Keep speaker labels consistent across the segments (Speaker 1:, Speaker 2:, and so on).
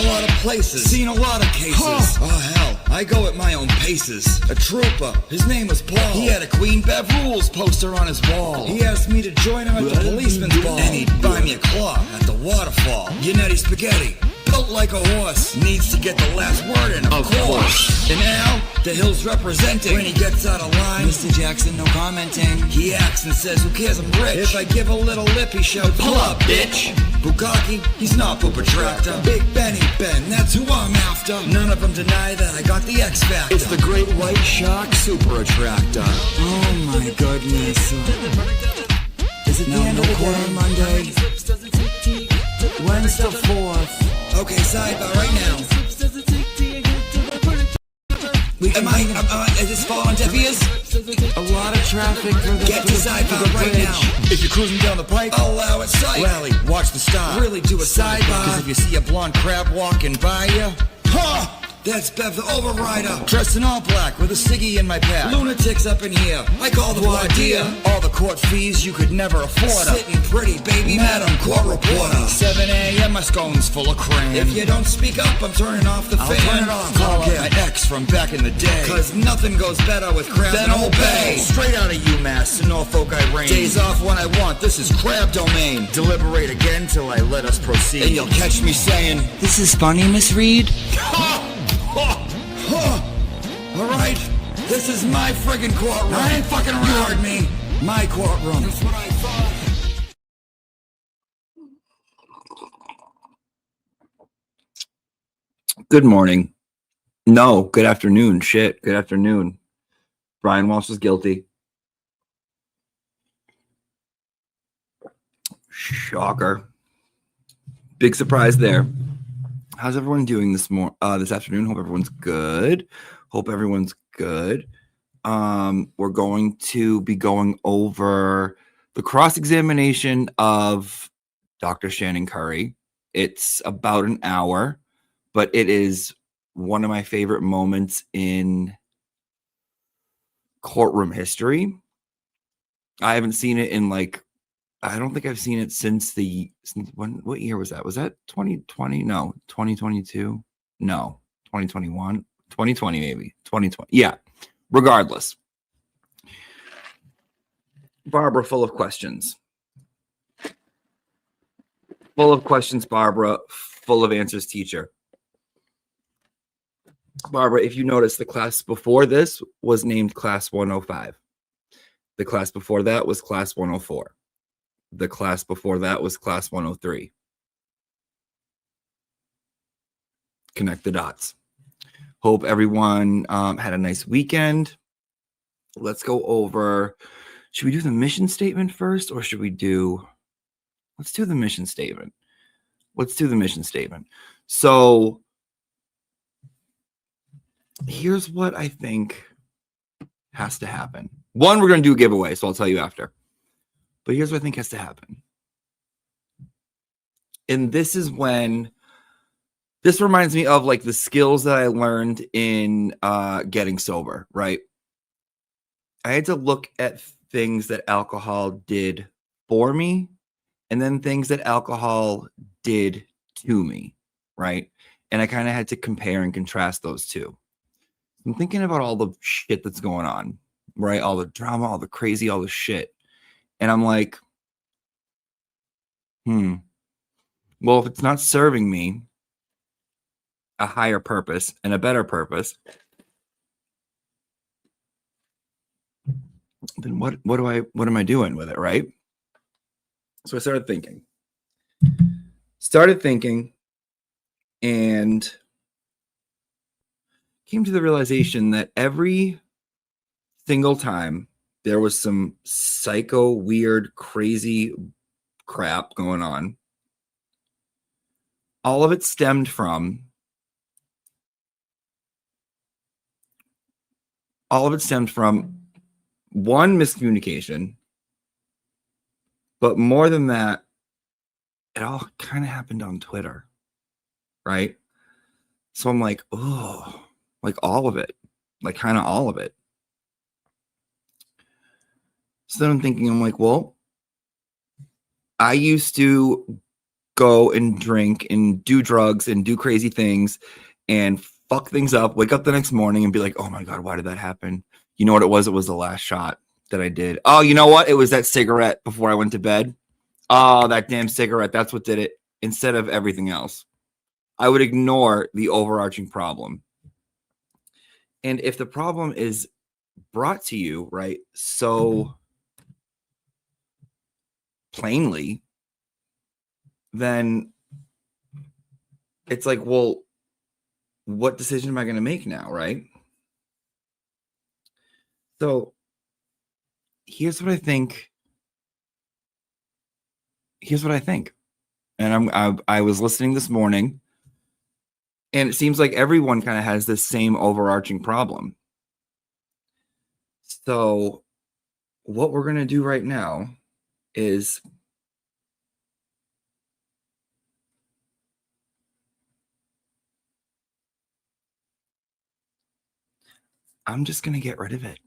Speaker 1: lot of places, seen a lot of cases. Oh hell, I go at my own paces. A trooper, his name was Paul. He had a Queen Bev Rules poster on his wall. He asked me to join him at the policeman's ball, and he'd buy me a claw at the waterfall. Your nutty spaghetti, built like a horse, needs to get the last word in, of course. And now, the Hill's representing. When he gets out of line, Mr. Jackson, no commenting. He acts and says, who cares, I'm rich. If I give a little lip, he shouts, pull up, bitch. Bukaki, he's not Poopa Tractor. Big Benny Ben, that's who I'm after. None of them deny that I got the X Factor. It's the Great White Shark Super Attractor. Oh my goodness. Is it the end of the day? Monday? When's the 4th? Okay, sidebar right now. Is this fall on deaf ears? A lot of traffic for the Get to sidebar right now. If you're cruising down the pike, I'll allow it sight. Rally, watch the stop. Really do a sidebar. Cause if you see a blonde crab walking by you, ha! That's Bev the Overrider, dressed in all black with a ciggy in my pack. Lunatics up in here, I call the voir dire. All the court fees you could never afford. Sitting pretty, baby, Madam Court Reporter. 7 a.m. my scone's full of crayon. If you don't speak up, I'm turning off the fan. Turn it off. Call up my ex from back in the day. Cause nothing goes better with crab than Old Bay. Straight out of UMass to Norfolk I reign. Days off when I want, this is crab domain. Deliberate again till I let us proceed. And you'll catch me saying, this is funny, Miss Reed. Alright, this is my friggin' courtroom. I ain't fucking around. You heard me. My courtroom. That's what I thought. Good morning. No, good afternoon. Shit, good afternoon. Brian Walsh is guilty. Shocker. Big surprise there. How's everyone doing this afternoon? Hope everyone's good. We're going to be going over the cross-examination of Dr. Shannon Curry. It's about an hour, but it is one of my favorite moments in courtroom history. I haven't seen it in I don't think I've seen it since what year was that? Was that 2020? No, 2022? No, 2021? 2020 maybe. 2020. Yeah. Regardless. Barbara, full of questions. Full of questions, Barbara. Full of answers, teacher. Barbara, if you notice, the class before this was named Class 105. The class before that was Class 104. The class before that was Class 103. Connect the dots. Hope everyone had a nice weekend. Let's go over. Should we do the mission statement first, or should we do? Let's do the mission statement. So here's what I think has to happen. One, we're going to do a giveaway, so I'll tell you after. But here's what I think has to happen. And this is when, this reminds me of the skills that I learned in getting sober, right? I had to look at things that alcohol did for me and then things that alcohol did to me, right? And I kind of had to compare and contrast those two. I'm thinking about all the shit that's going on, right? All the drama, all the crazy, all the shit. And I'm like, well, if it's not serving me a higher purpose and a better purpose, then what am I doing with it, right? So I started thinking and came to the realization that every single time there was some psycho, weird, crazy crap going on, all of it stemmed from one, miscommunication, but more than that, it all kind of happened on Twitter, right? So I'm like, oh, all of it, kind of all of it. So then I'm like, well, I used to
Speaker 2: go and drink and do drugs and do crazy things and fuck things up, wake up the next morning and be like, oh my God, why did that happen? You know what it was? It was the last shot that I did. Oh, you know what? It was that cigarette before I went to bed. Oh, that damn cigarette. That's what did it, instead of everything else. I would ignore the overarching problem. And if the problem is brought to you, right, so plainly, then it's like, well, what decision am I going to make now, right? So here's what I think. And I was listening this morning, and it seems like everyone kind of has this same overarching problem. So what we're going to do right now is I'm just going to get rid of it.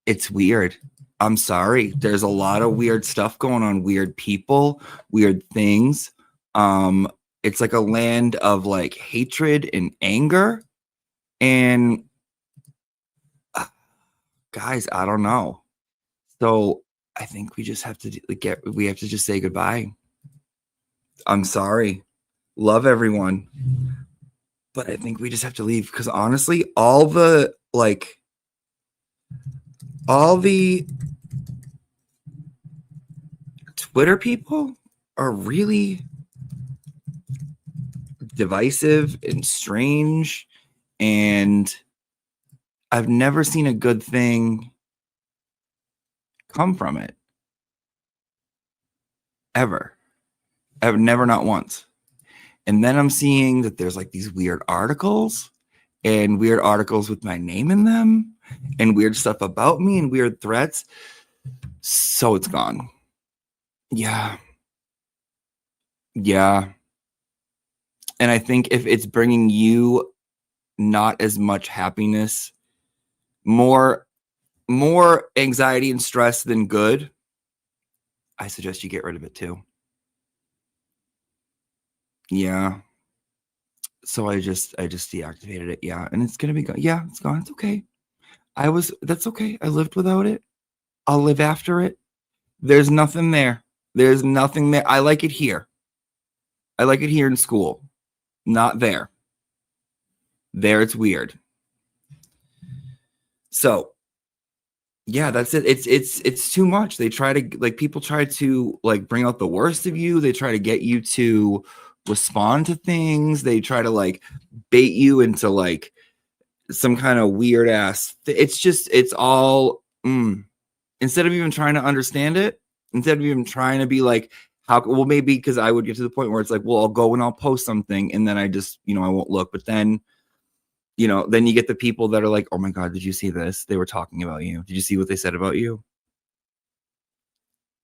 Speaker 2: It's weird. I'm sorry. There's a lot of weird stuff going on, weird people, weird things. It's like a land of like hatred and anger. And guys, I don't know. So I think we just have to just say goodbye. I'm sorry. Love everyone. But I think we just have to leave, because honestly, all the Twitter people are really divisive and strange, and I've never seen a good thing come from it. Ever. I've never, not once. And then I'm seeing that there's like these weird articles with my name in them and weird stuff about me and weird threats. So it's gone. Yeah. And I think if it's bringing you not as much happiness, more anxiety and stress than good, I suggest you get rid of it too. Yeah. So I just deactivated it. Yeah. And it's going to be gone. Yeah, it's gone. It's okay. That's okay. I lived without it. I'll live after it. There's nothing there. I like it here. I like it here in school. Not there. There, it's weird. So yeah, that's it. It's too much. They try to people try to bring out the worst of you. They try to get you to respond to things. They try to bait you into some kind of weird ass. It's all instead of even trying to understand it, instead of even trying to be maybe, because I would get to the point where it's well, I'll go and I'll post something and then I just, I won't look. But then, then you get the people that are oh my God, did you see this? They were talking about you. Did you see what they said about you?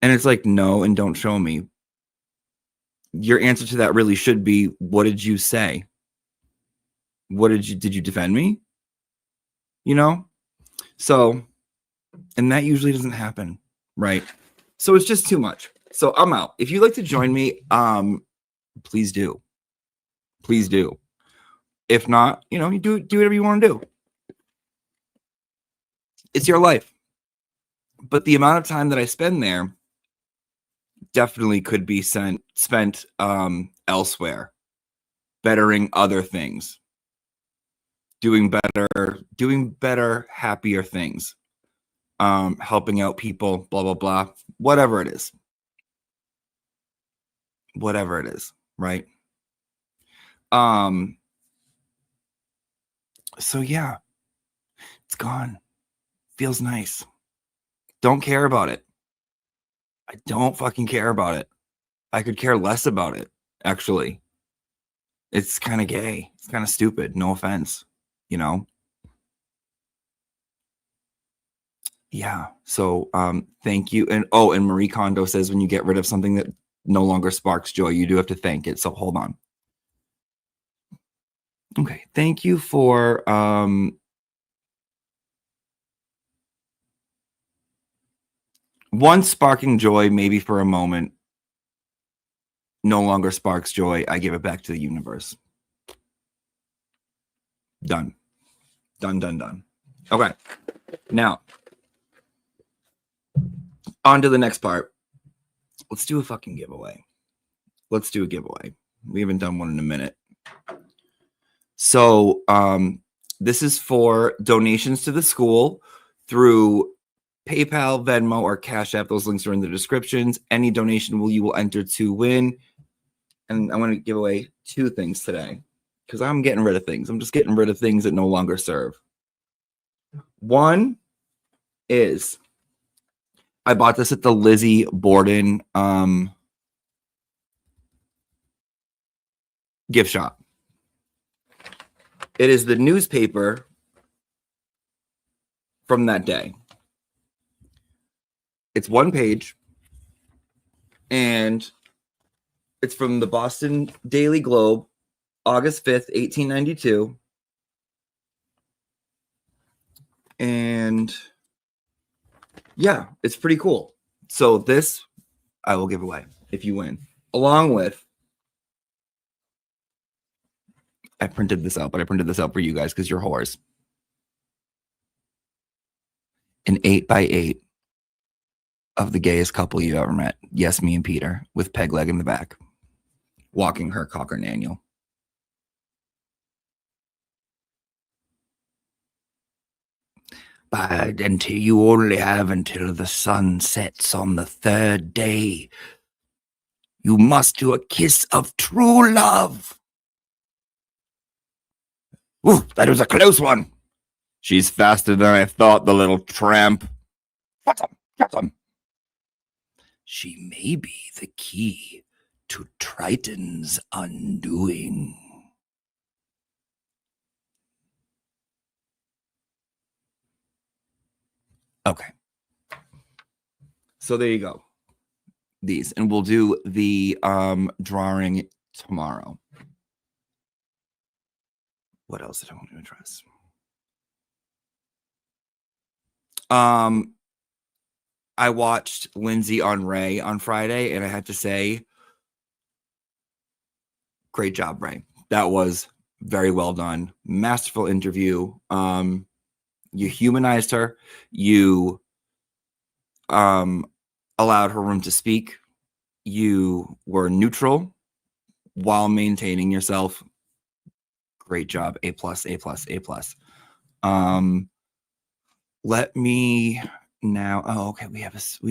Speaker 2: And it's no, and don't show me. Your answer to that really should be, what did you say? Did you defend me? So, and that usually doesn't happen, right? So it's just too much. So I'm out. If you'd like to join me, please do. If not, you do whatever you want to do. It's your life. But the amount of time that I spend there definitely could be spent elsewhere, bettering other things, doing better, happier things, helping out people, blah, blah, blah, whatever it is, right? So yeah, it's gone. Feels nice. Don't care about it. I don't fucking care about it. I could care less about it, actually. It's kind of gay. It's kind of stupid. No offense, Yeah. So thank you. And and Marie Kondo says when you get rid of something that no longer sparks joy, you do have to thank it. So hold on. Okay. Thank you for Once sparking joy, maybe for a moment, no longer sparks joy. I give it back to the universe. Done. Done. Okay. Now, on to the next part. Let's do a fucking giveaway. Let's do a giveaway. We haven't done one in a minute. So, this is for donations to the school through PayPal, Venmo, or Cash App. Those links are in the descriptions. Any donation you will enter to win. And I want to give away 2 things today because I'm getting rid of things. I'm just getting rid of things that no longer serve. One is I bought this at the Lizzie Borden gift shop. It is the newspaper from that day. It's 1 page, and it's from the Boston Daily Globe, August 5th, 1892. And yeah, it's pretty cool. So this I will give away if you win, along with, I printed this out, but I printed this out for you guys because you're whores. An 8x8 of the gayest couple you ever met. Yes, me and Peter, with peg leg in the back, walking her cocker Daniel. But until you only have until the sun sets on the 3rd day, you must do a kiss of true love. Ooh, that was a close one. She's faster than I thought, the little tramp. Get him. She may be the key to Triton's undoing. Okay. So there you go. These. And we'll do the drawing tomorrow. What else did I want to address? I watched Lindsay on Ray on Friday, and I had to say, great job, Ray. That was very well done. Masterful interview. You humanized her. You allowed her room to speak. You were neutral while maintaining yourself. Great job. A+, A+. Let me now. Oh, okay. We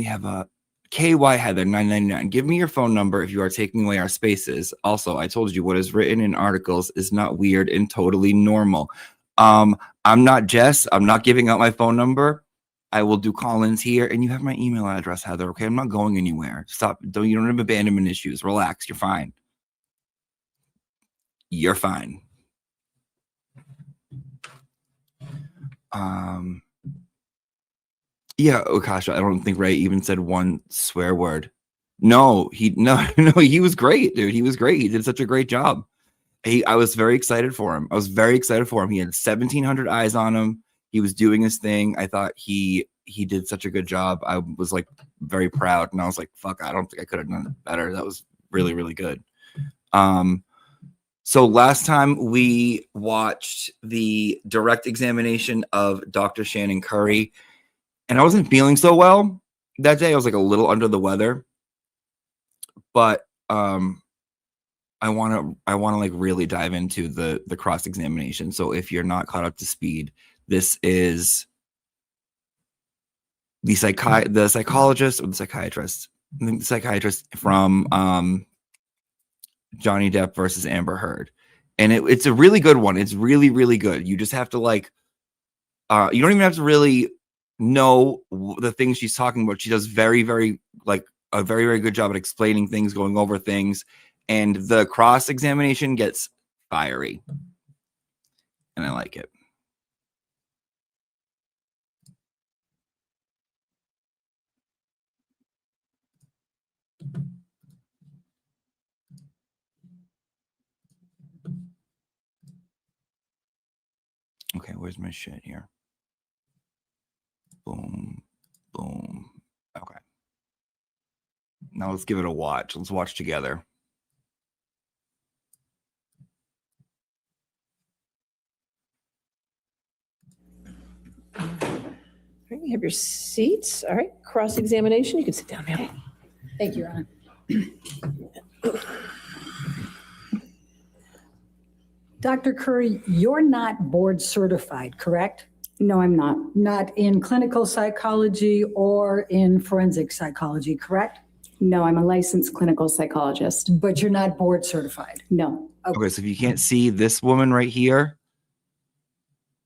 Speaker 2: have a KY Heather 999. Give me your phone number if you are taking away our spaces. Also, I told you what is written in articles is not weird and totally normal. I'm not Jess. I'm not giving out my phone number. I will do call-ins here, and you have my email address, Heather. Okay, I'm not going anywhere. Stop. You don't have abandonment issues. Relax. You're fine. You're fine. Yeah, Okasha, I don't think Ray even said one swear word. No, he was great, dude. He was great. He did such a great job. I was very excited for him. He had 1,700 eyes on him. He was doing his thing. I thought he did such a good job. I was like very proud, and I was like, fuck, I don't think I could have done it better. That was really, really good. So last time we watched the direct examination of Dr. Shannon Curry, and I wasn't feeling so well that day. I was like a little under the weather, but I want to like really dive into the cross examination. So if you're not caught up to speed, this is the psychologist or the psychiatrist. I think the psychiatrist from Johnny Depp versus Amber Heard, and it's a really good one. It's really, really good. You just have to like, you don't even have to really know the things she's talking about. She does very, very like a very, very good job at explaining things, going over things, and the cross examination gets fiery, and I like it. Okay, where's my shit here? Boom, boom. Okay. Now let's give it a watch. Let's watch together.
Speaker 3: All right, you have your seats. All right, cross-examination. You can sit down now.
Speaker 4: Thank you, Your Honor. Dr. Curry, you're not board certified, correct?
Speaker 5: No, I'm not.
Speaker 4: Not in clinical psychology or in forensic psychology, correct?
Speaker 5: No, I'm a licensed clinical psychologist.
Speaker 4: But you're not board certified.
Speaker 5: No.
Speaker 2: Okay, so if you can't see this woman right here,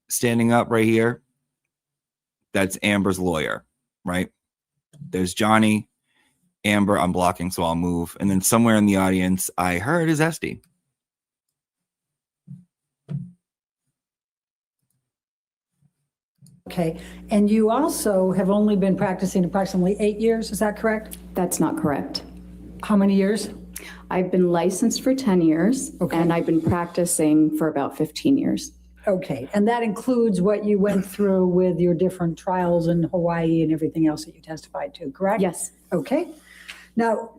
Speaker 2: standing up right here, that's Amber's lawyer, right? There's Johnny, Amber, I'm blocking, so I'll move. And then somewhere in the audience, I heard is Esty.
Speaker 4: Okay, and you also have only been practicing approximately 8 years, is that correct?
Speaker 5: That's not correct.
Speaker 4: How many years?
Speaker 5: I've been licensed for 10 years,
Speaker 4: Okay.
Speaker 5: and I've been practicing for about 15 years.
Speaker 4: Okay, and that includes what you went through with your different trials in Hawaii and everything else that you testified to, correct?
Speaker 5: Yes.
Speaker 4: Okay. Now,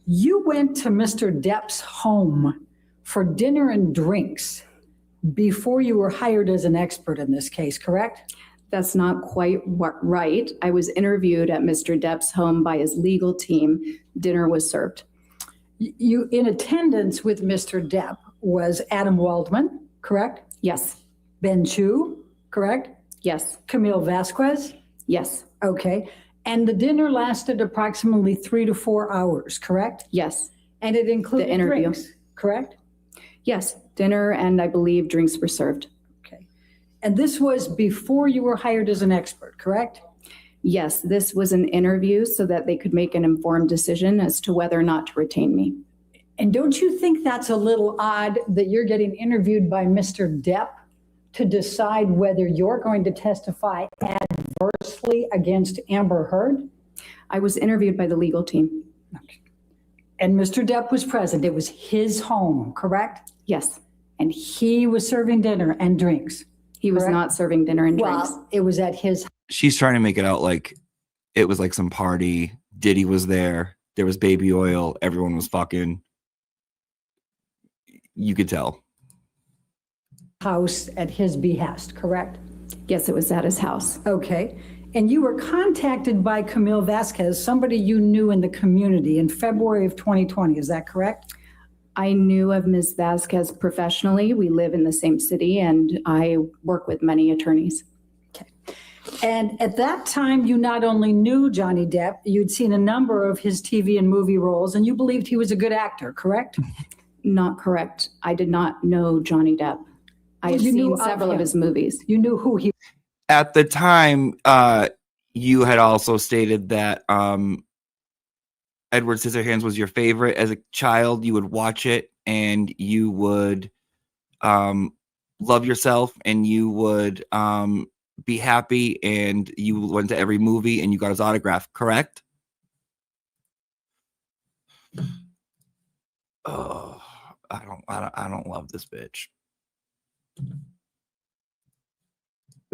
Speaker 4: you went to Mr. Depp's home for dinner and drinks before you were hired as an expert in this case, correct?
Speaker 5: That's not quite right. I was interviewed at Mr. Depp's home by his legal team. Dinner was served.
Speaker 4: You, in attendance with Mr. Depp was Adam Waldman, correct?
Speaker 5: Yes.
Speaker 4: Ben Chu, correct?
Speaker 5: Yes.
Speaker 4: Camille Vasquez?
Speaker 5: Yes.
Speaker 4: Okay. And the dinner lasted approximately 3 to 4 hours, correct?
Speaker 5: Yes.
Speaker 4: And it included
Speaker 5: The interview.
Speaker 4: drinks, correct?
Speaker 5: Yes. Dinner and I believe drinks were served.
Speaker 4: Okay. And this was before you were hired as an expert, correct?
Speaker 5: Yes, this was an interview so that they could make an informed decision as to whether or not to retain me.
Speaker 4: And don't you think that's a little odd that you're getting interviewed by Mr. Depp to decide whether you're going to testify adversely against Amber Heard?
Speaker 5: I was interviewed by the legal team.
Speaker 4: Okay. And Mr. Depp was present. It was his home, correct?
Speaker 5: Yes.
Speaker 4: And he was serving dinner and drinks.
Speaker 5: He was
Speaker 4: Correct.
Speaker 5: not serving dinner and drinks.
Speaker 4: Well, it was at his.
Speaker 2: She's trying to make it out like it was like some party. Diddy was there. There was baby oil. Everyone was fucking. You could tell.
Speaker 4: House at his behest, correct?
Speaker 5: Yes, it was at his house.
Speaker 4: Okay. And you were contacted by Camille Vasquez, somebody you knew in the community, in February of 2020. Is that correct?
Speaker 5: I knew of Ms. Vasquez professionally. We live in the same city and I work with many attorneys.
Speaker 4: Okay. And at that time, you not only knew Johnny Depp, you'd seen a number of his TV and movie roles, and you believed he was a good actor, correct?
Speaker 5: Not correct. I did not know Johnny Depp. I had
Speaker 4: You knew
Speaker 5: seen
Speaker 4: of
Speaker 5: several of
Speaker 4: him.
Speaker 5: his movies.
Speaker 4: You knew who he.
Speaker 2: At the time, you had also stated that Edward Scissorhands was your favorite. As a child, you would watch it and you would love yourself and you would be happy and you went to every movie and you got his autograph, correct? Oh, I don't love this bitch.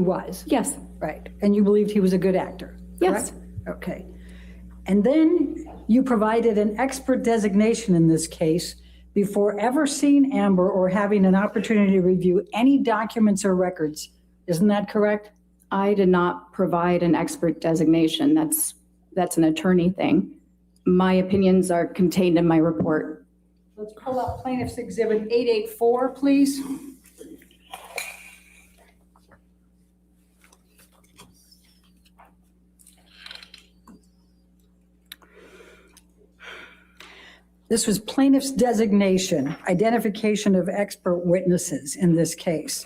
Speaker 4: was.
Speaker 5: Yes.
Speaker 4: Right. And you believed he was a good actor,
Speaker 5: Yes.
Speaker 4: correct? Okay. And then you provided an expert designation in this case before ever seeing Amber or having an opportunity to review any documents or records. Isn't that correct?
Speaker 5: I did not provide an expert designation. That's an attorney thing. My opinions are contained in my report.
Speaker 4: Let's pull up Plaintiff's Exhibit 884, please. This was plaintiff's designation, identification of expert witnesses in this case.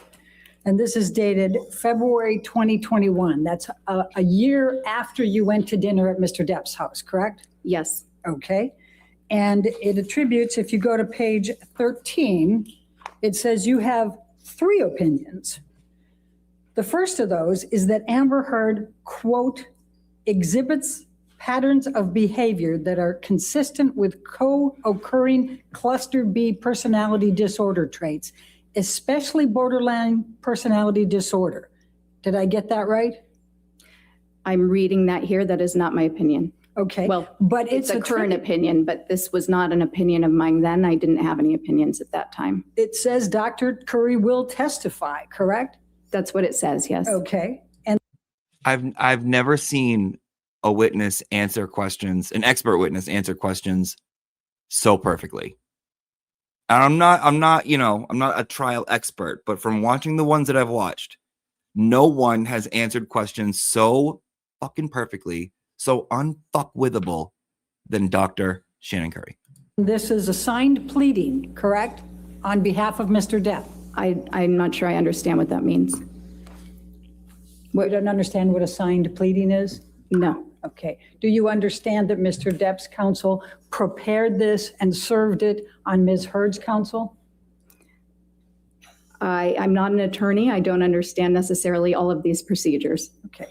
Speaker 4: And this is dated February 2021. That's a year after you went to dinner at Mr. Depp's house, correct?
Speaker 5: Yes.
Speaker 4: Okay. And it attributes, if you go to page 13, it says you have 3 opinions. The first of those is that Amber Heard, quote, exhibits patterns of behavior that are consistent with co-occurring cluster B personality disorder traits, especially borderline personality disorder. Did I get that right?
Speaker 5: I'm reading that here. That is not my opinion.
Speaker 4: Okay.
Speaker 5: Well,
Speaker 4: but
Speaker 5: it's a current
Speaker 4: attributed-
Speaker 5: opinion, but this was not an opinion of mine then. I didn't have any opinions at that time.
Speaker 4: It says Dr. Curry will testify, correct?
Speaker 5: That's what it says, yes.
Speaker 4: Okay. And
Speaker 2: I've never seen a witness answer questions, an expert witness answer questions so perfectly. And I'm not, you know, I'm not a trial expert, but from watching the ones that I've watched, no one has answered questions so fucking perfectly, so unfuckwithable than Dr. Shannon Curry.
Speaker 4: this is a signed pleading, correct? On behalf of Mr. Depp.
Speaker 5: I'm not sure I understand what that means.
Speaker 4: You don't understand what a signed pleading is?
Speaker 5: No.
Speaker 4: Okay. Do you understand that Mr. Depp's counsel prepared this and served it on Ms. Heard's counsel?
Speaker 5: I'm not an attorney. I don't understand necessarily all of these procedures.
Speaker 4: Okay.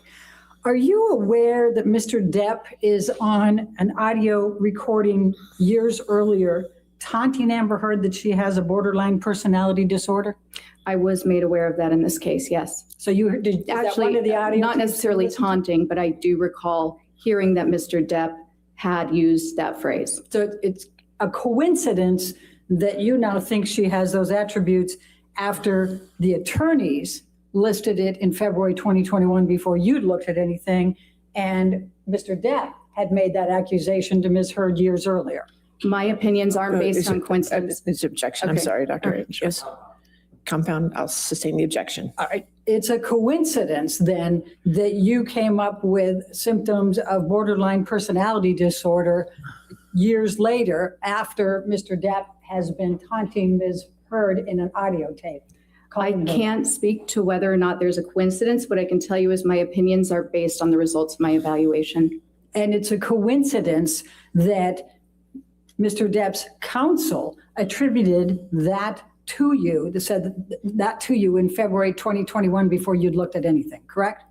Speaker 4: Are you aware that Mr. Depp is on an audio recording years earlier taunting Amber Heard that she has a borderline personality disorder?
Speaker 5: I was made aware of that in this case, yes.
Speaker 4: So you heard, is that one
Speaker 5: Actually,
Speaker 4: of the audio
Speaker 5: not
Speaker 4: tapes you
Speaker 5: necessarily
Speaker 4: listened to?
Speaker 5: taunting, but I do recall hearing that Mr. Depp had used that phrase.
Speaker 4: So it's a coincidence that you now think she has those attributes after the attorneys listed it in February 2021 before you'd looked at anything, and Mr. Depp had made that accusation to Ms. Heard years earlier.
Speaker 5: My opinions aren't based on coincidence.
Speaker 3: It's objection. I'm
Speaker 5: Okay.
Speaker 3: sorry, Dr.
Speaker 5: Okay.
Speaker 3: H. Yes. Compound, I'll sustain the objection.
Speaker 4: All right. It's a coincidence then that you came up with symptoms of borderline personality disorder years later after Mr. Depp has been taunting Ms. Heard in an audio tape.
Speaker 5: I can't speak to whether or not there's a coincidence. What I can tell you is my opinions are based on the results of my evaluation.
Speaker 4: And it's a coincidence that Mr. Depp's counsel attributed that to you, that said that to you in February 2021 before you'd looked at anything, correct?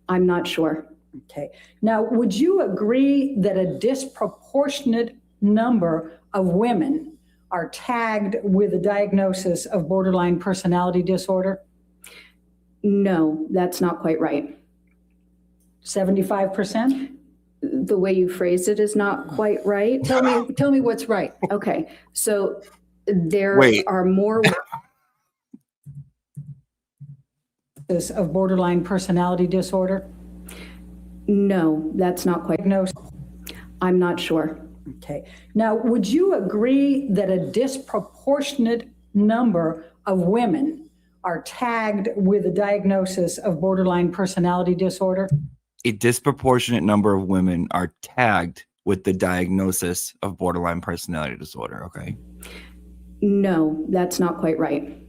Speaker 5: I'm not sure.
Speaker 4: Okay. Now, would you agree that a disproportionate number of women are tagged with a diagnosis of borderline personality disorder?
Speaker 5: No, that's not quite right.
Speaker 4: 75%?
Speaker 5: The way you phrased it is not quite right.
Speaker 4: Tell me what's right.
Speaker 5: Okay, so there
Speaker 2: Wait.
Speaker 5: are more.
Speaker 4: Of borderline personality disorder?
Speaker 5: No, that's not quite.
Speaker 4: Diagnosis.
Speaker 5: I'm not sure.
Speaker 4: Okay. Now, would you agree that a disproportionate number of women are tagged with a diagnosis of borderline personality disorder?
Speaker 2: A disproportionate number of women are tagged with the diagnosis of borderline personality disorder. Okay.
Speaker 5: No, that's not quite right.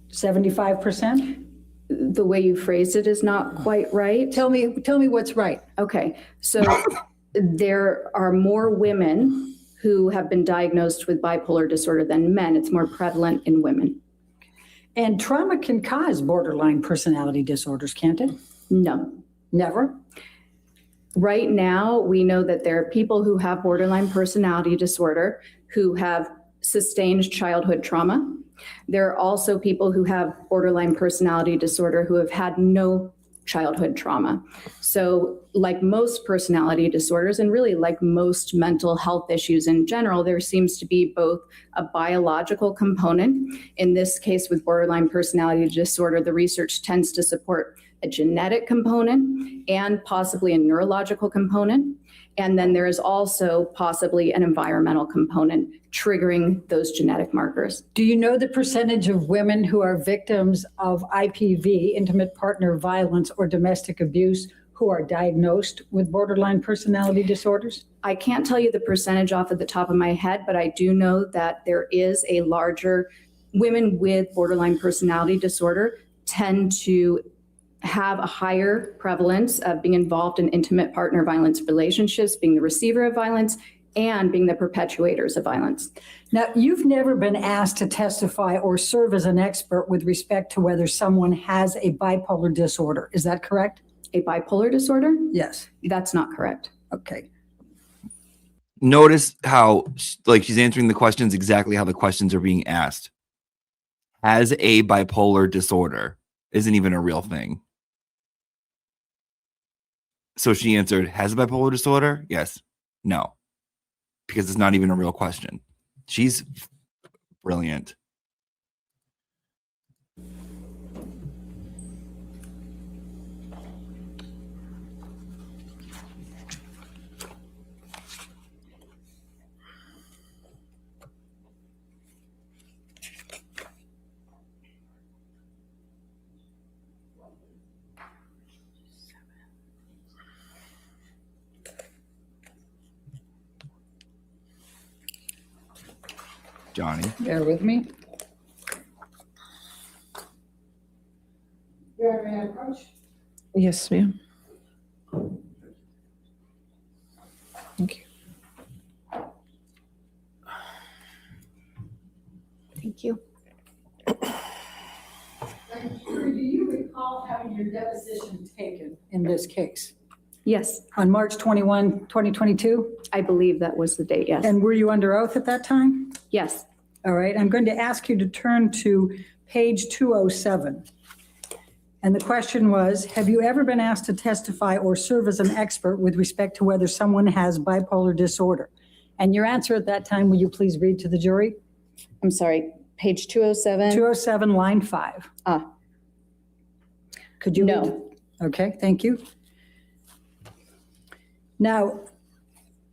Speaker 4: 75%?
Speaker 5: The way you phrased it is not quite right.
Speaker 4: Tell me what's right.
Speaker 5: Okay, so there are more women who have been diagnosed with bipolar disorder than men. It's more prevalent in women.
Speaker 4: And trauma can cause borderline personality disorders, can't it?
Speaker 5: No.
Speaker 4: Never?
Speaker 5: Right now, we know that there are people who have borderline personality disorder who have sustained childhood trauma. There are also people who have borderline personality disorder who have had no childhood trauma. So like most personality disorders, and really like most mental health issues in general, there seems to be both a biological component. In this case, with borderline personality disorder, the research tends to support a genetic component and possibly a neurological component. And then there is also possibly an environmental component triggering those genetic markers.
Speaker 4: Do you know the percentage of women who are victims of IPV, intimate partner violence, or domestic abuse who are diagnosed with borderline personality disorders?
Speaker 5: I can't tell you the percentage off of the top of my head, but I do know that there is a larger, women with borderline personality disorder tend to have a higher prevalence of being involved in intimate partner violence relationships, being the receiver of violence, and being the perpetuators of violence.
Speaker 4: Now, you've never been asked to testify or serve as an expert with respect to whether someone has a bipolar disorder. Is that correct?
Speaker 5: A bipolar disorder?
Speaker 4: Yes.
Speaker 5: That's not correct.
Speaker 4: Okay.
Speaker 2: Notice how like she's answering the questions exactly how the questions are being asked. Has a bipolar disorder isn't even a real thing. So she answered, has bipolar disorder? Yes. No. Because it's not even a real question. She's brilliant. Johnny.
Speaker 4: Bear with me.
Speaker 3: Yes, ma'am. Thank you.
Speaker 5: Thank you.
Speaker 4: Do you recall having your deposition taken in this case?
Speaker 5: Yes,
Speaker 4: On March 21, 2022?
Speaker 5: I believe that was the date, yes.
Speaker 4: And were you under oath at that time?
Speaker 5: Yes,
Speaker 4: All right, I'm going to ask you to turn to page 207. And the question was, have you ever been asked to testify or serve as an expert with respect to whether someone has bipolar disorder? And your answer at that time, will you please read to the jury?
Speaker 5: I'm sorry, page 207.
Speaker 4: 207, line 5. Could you read?
Speaker 5: No.
Speaker 4: Okay, thank you. Now,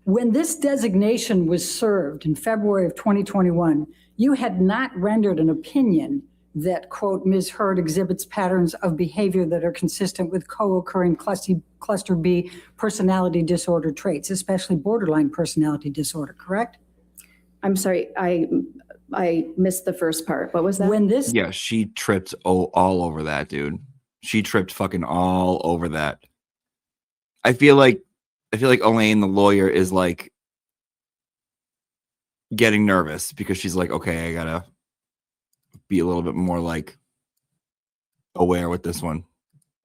Speaker 4: when this designation was served in February of 2021, you had not rendered an opinion that, quote, Ms. Heard exhibits patterns of behavior that are consistent with co-occurring cluster B personality disorder traits, especially borderline personality disorder, correct?
Speaker 5: I'm sorry, I missed the first part. What was that?
Speaker 4: When this,
Speaker 2: Yeah, she tripped all over that, dude. She tripped fucking all over that. I feel like Elaine, the lawyer, is like getting nervous because she's like, okay, I gotta be a little bit more like aware with this one.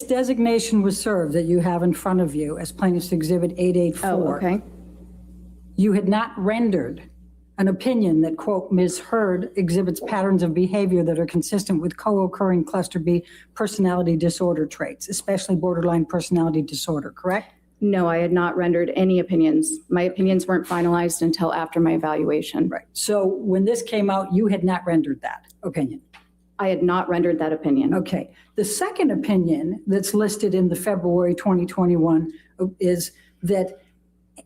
Speaker 4: designation was served that you have in front of you as plaintiff's exhibit 884.
Speaker 5: Oh, okay.
Speaker 4: You had not rendered an opinion that, quote, Ms. Heard exhibits patterns of behavior that are consistent with co-occurring cluster B personality disorder traits, especially borderline personality disorder, correct?
Speaker 5: No, I had not rendered any opinions. My opinions weren't finalized until after my evaluation.
Speaker 4: Right. So when this came out, you had not rendered that opinion.
Speaker 5: I had not rendered that opinion.
Speaker 4: Okay. The second opinion that's listed in the February 2021 is that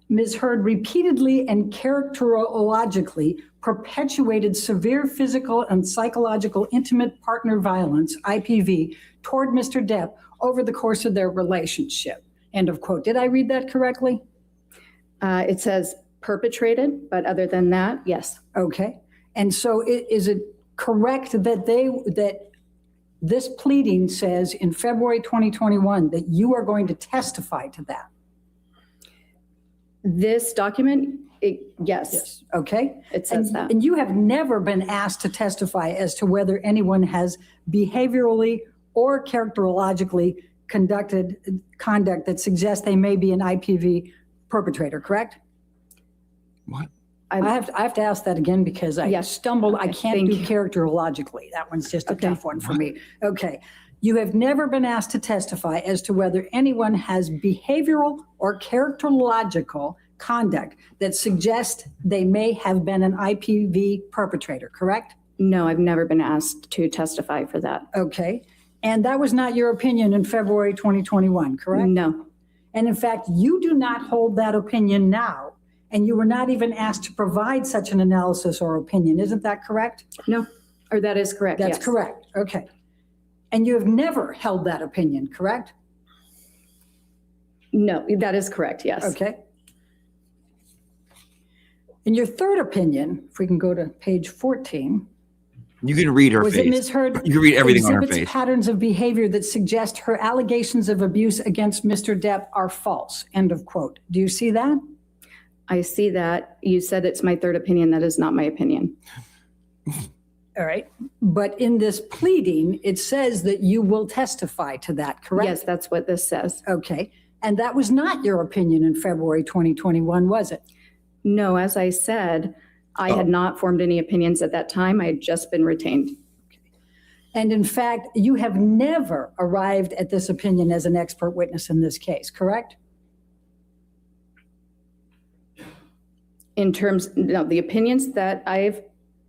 Speaker 4: Ms. Heard repeatedly and characterologically perpetuated severe physical and psychological intimate partner violence, IPV, toward Mr. Depp over the course of their relationship. End of quote. Did I read that correctly?
Speaker 5: It says perpetrated, but other than that, yes.
Speaker 4: Okay. And so is it correct that this pleading says in February 2021 that you are going to testify to that?
Speaker 5: This document, yes,
Speaker 4: Okay.
Speaker 5: it says that.
Speaker 4: And you have never been asked to testify as to whether anyone has behaviorally or characterologically conducted conduct that suggests they may be an IPV perpetrator, correct?
Speaker 2: What?
Speaker 4: I have to ask that again because I
Speaker 5: Yes.
Speaker 4: stumbled. I
Speaker 5: Okay,
Speaker 4: can't
Speaker 5: thank
Speaker 4: do
Speaker 5: you.
Speaker 4: characterologically. That one's just a
Speaker 5: Okay.
Speaker 4: tough one for me. Okay. You have never been asked to testify as to whether anyone has behavioral or characterological conduct that suggests they may have been an IPV perpetrator, correct?
Speaker 5: No, I've never been asked to testify for that.
Speaker 4: Okay. And that was not your opinion in February 2021, correct?
Speaker 5: No,
Speaker 4: And in fact, you do not hold that opinion now, and you were not even asked to provide such an analysis or opinion. Isn't that correct?
Speaker 5: no, or that is correct, yes.
Speaker 4: That's correct. Okay. And you have never held that opinion, correct?
Speaker 5: No, that is correct, yes.
Speaker 4: Okay. In your third opinion, if we can go to page 14,
Speaker 2: You can read her
Speaker 4: was it
Speaker 2: face.
Speaker 4: Ms. Heard
Speaker 2: You can read everything on her
Speaker 4: exhibits
Speaker 2: face.
Speaker 4: patterns of behavior that suggest her allegations of abuse against Mr. Depp are false, end of quote. Do you see that?
Speaker 5: I see that. You said it's my third opinion. That is not my opinion.
Speaker 4: All right. But in this pleading, it says that you will testify to that, correct?
Speaker 5: Yes, that's what this says.
Speaker 4: Okay. And that was not your opinion in February 2021, was it?
Speaker 5: No, as I said, I had not formed any opinions at that time. I had just been retained.
Speaker 4: And in fact, you have never arrived at this opinion as an expert witness in this case, correct?
Speaker 5: In terms, no, the opinions that I've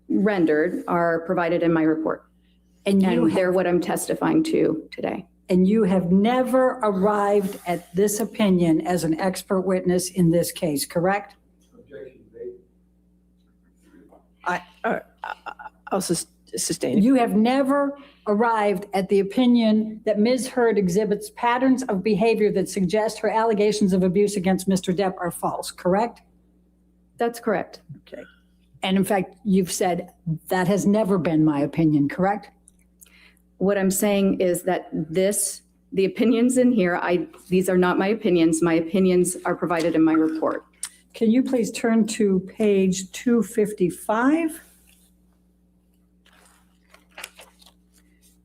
Speaker 5: rendered are provided in my report.
Speaker 4: And
Speaker 5: And they're what I'm testifying to today.
Speaker 4: And you have never arrived at this opinion as an expert witness in this case, correct?
Speaker 3: I'll sustain.
Speaker 4: You have never arrived at the opinion that Ms. Heard exhibits patterns of behavior that suggest her allegations of abuse against Mr. Depp are false, correct?
Speaker 5: That's correct.
Speaker 4: Okay. And in fact, you've said that has never been my opinion, correct?
Speaker 5: What I'm saying is that the opinions in here, these are not my opinions. My opinions are provided in my report.
Speaker 4: Can you please turn to page 255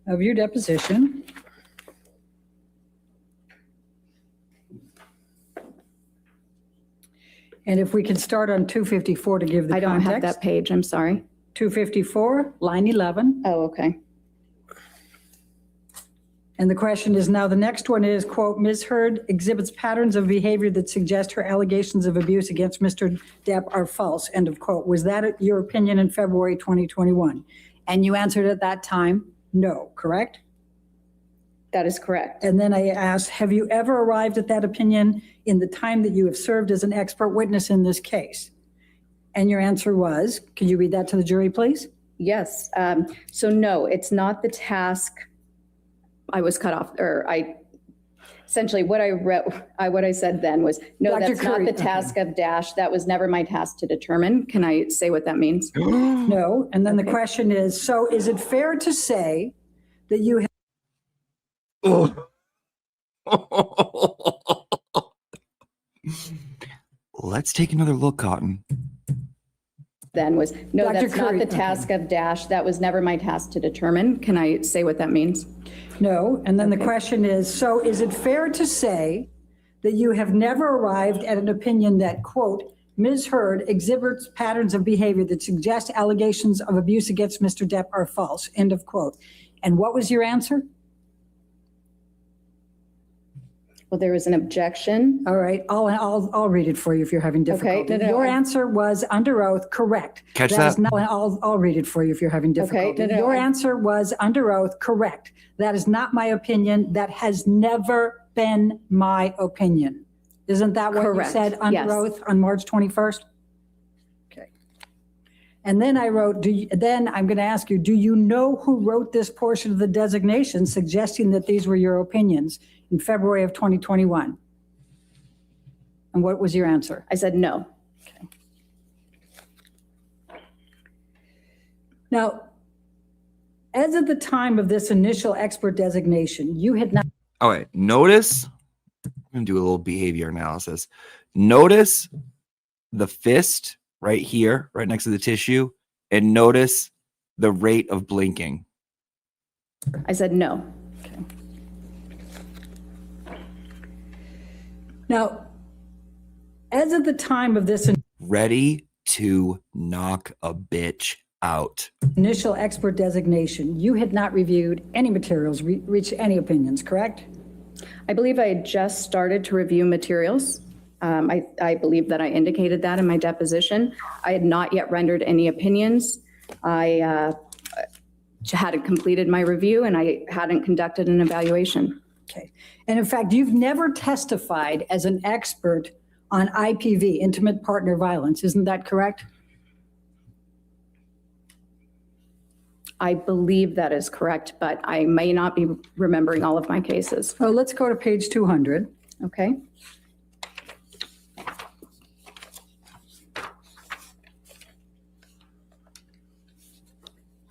Speaker 4: of your deposition? And if we can start on 254 to give the
Speaker 5: I don't have
Speaker 4: context.
Speaker 5: that page, I'm sorry.
Speaker 4: 254, line 11.
Speaker 5: Oh, okay.
Speaker 4: And the question is now, the next one is, quote, Ms. Heard exhibits patterns of behavior that suggest her allegations of abuse against Mr. Depp are false, end of quote. Was that your opinion in February 2021? And you answered at that time, no, correct?
Speaker 5: That is correct.
Speaker 4: And then I asked, have you ever arrived at that opinion in the time that you have served as an expert witness in this case? And your answer was, can you read that to the jury, please?
Speaker 5: Yes. So no, it's not the task. I was cut off, or essentially what I said then was, no,
Speaker 4: Dr.
Speaker 5: that's not
Speaker 4: Curry,
Speaker 5: the task of Dash. That was never my task to determine. Can I say what that means?
Speaker 4: No. And then the
Speaker 5: Okay.
Speaker 4: question is, so is it fair to say that you have
Speaker 2: Let's take another look, Cotton.
Speaker 5: Then was, no,
Speaker 4: Dr.
Speaker 5: that's not
Speaker 4: Curry,
Speaker 5: the task of Dash. That was never my task to determine. Can I say what that means?
Speaker 4: No, and then the
Speaker 5: Okay.
Speaker 4: question is, so is it fair to say that you have never arrived at an opinion that, quote, Ms. Heard exhibits patterns of behavior that suggest allegations of abuse against Mr. Depp are false, end of quote. And what was your answer?
Speaker 5: Well, there was an objection.
Speaker 4: All right, I'll read it for you if you're having difficulty.
Speaker 5: no,
Speaker 4: Your
Speaker 5: I-
Speaker 4: answer was under oath, correct.
Speaker 2: Catch
Speaker 4: is
Speaker 2: that?
Speaker 4: not- I'll read it for you if you're having difficulty.
Speaker 5: no,
Speaker 4: Your
Speaker 5: I-
Speaker 4: answer was under oath, correct. That is not my opinion. That has never been my opinion. Isn't that what you
Speaker 5: Correct.
Speaker 4: said under
Speaker 5: Yes.
Speaker 4: oath on March 21st? Okay. And then I wrote, then I'm going to ask you, do you know who wrote this portion of the designation suggesting that these were your opinions in February of 2021? And what was your answer?
Speaker 5: I said no.
Speaker 4: Now, as of the time of this initial expert designation, you had not
Speaker 2: All right, notice, I'm going to do a little behavior analysis. Notice the fist right here, right next to the tissue, and notice the rate of blinking.
Speaker 5: I said no.
Speaker 4: Now, as of the time of this
Speaker 2: Ready to knock a bitch out.
Speaker 4: initial expert designation, you had not reviewed any materials, reached any opinions, correct?
Speaker 5: I believe I had just started to review materials. I believe that I indicated that in my deposition. I had not yet rendered any opinions. I hadn't completed my review and I hadn't conducted an evaluation.
Speaker 4: Okay. And in fact, you've never testified as an expert on IPV, intimate partner violence. Isn't that correct?
Speaker 5: I believe that is correct, but I may not be remembering all of my cases.
Speaker 4: Oh, let's go to page 200.
Speaker 5: Okay?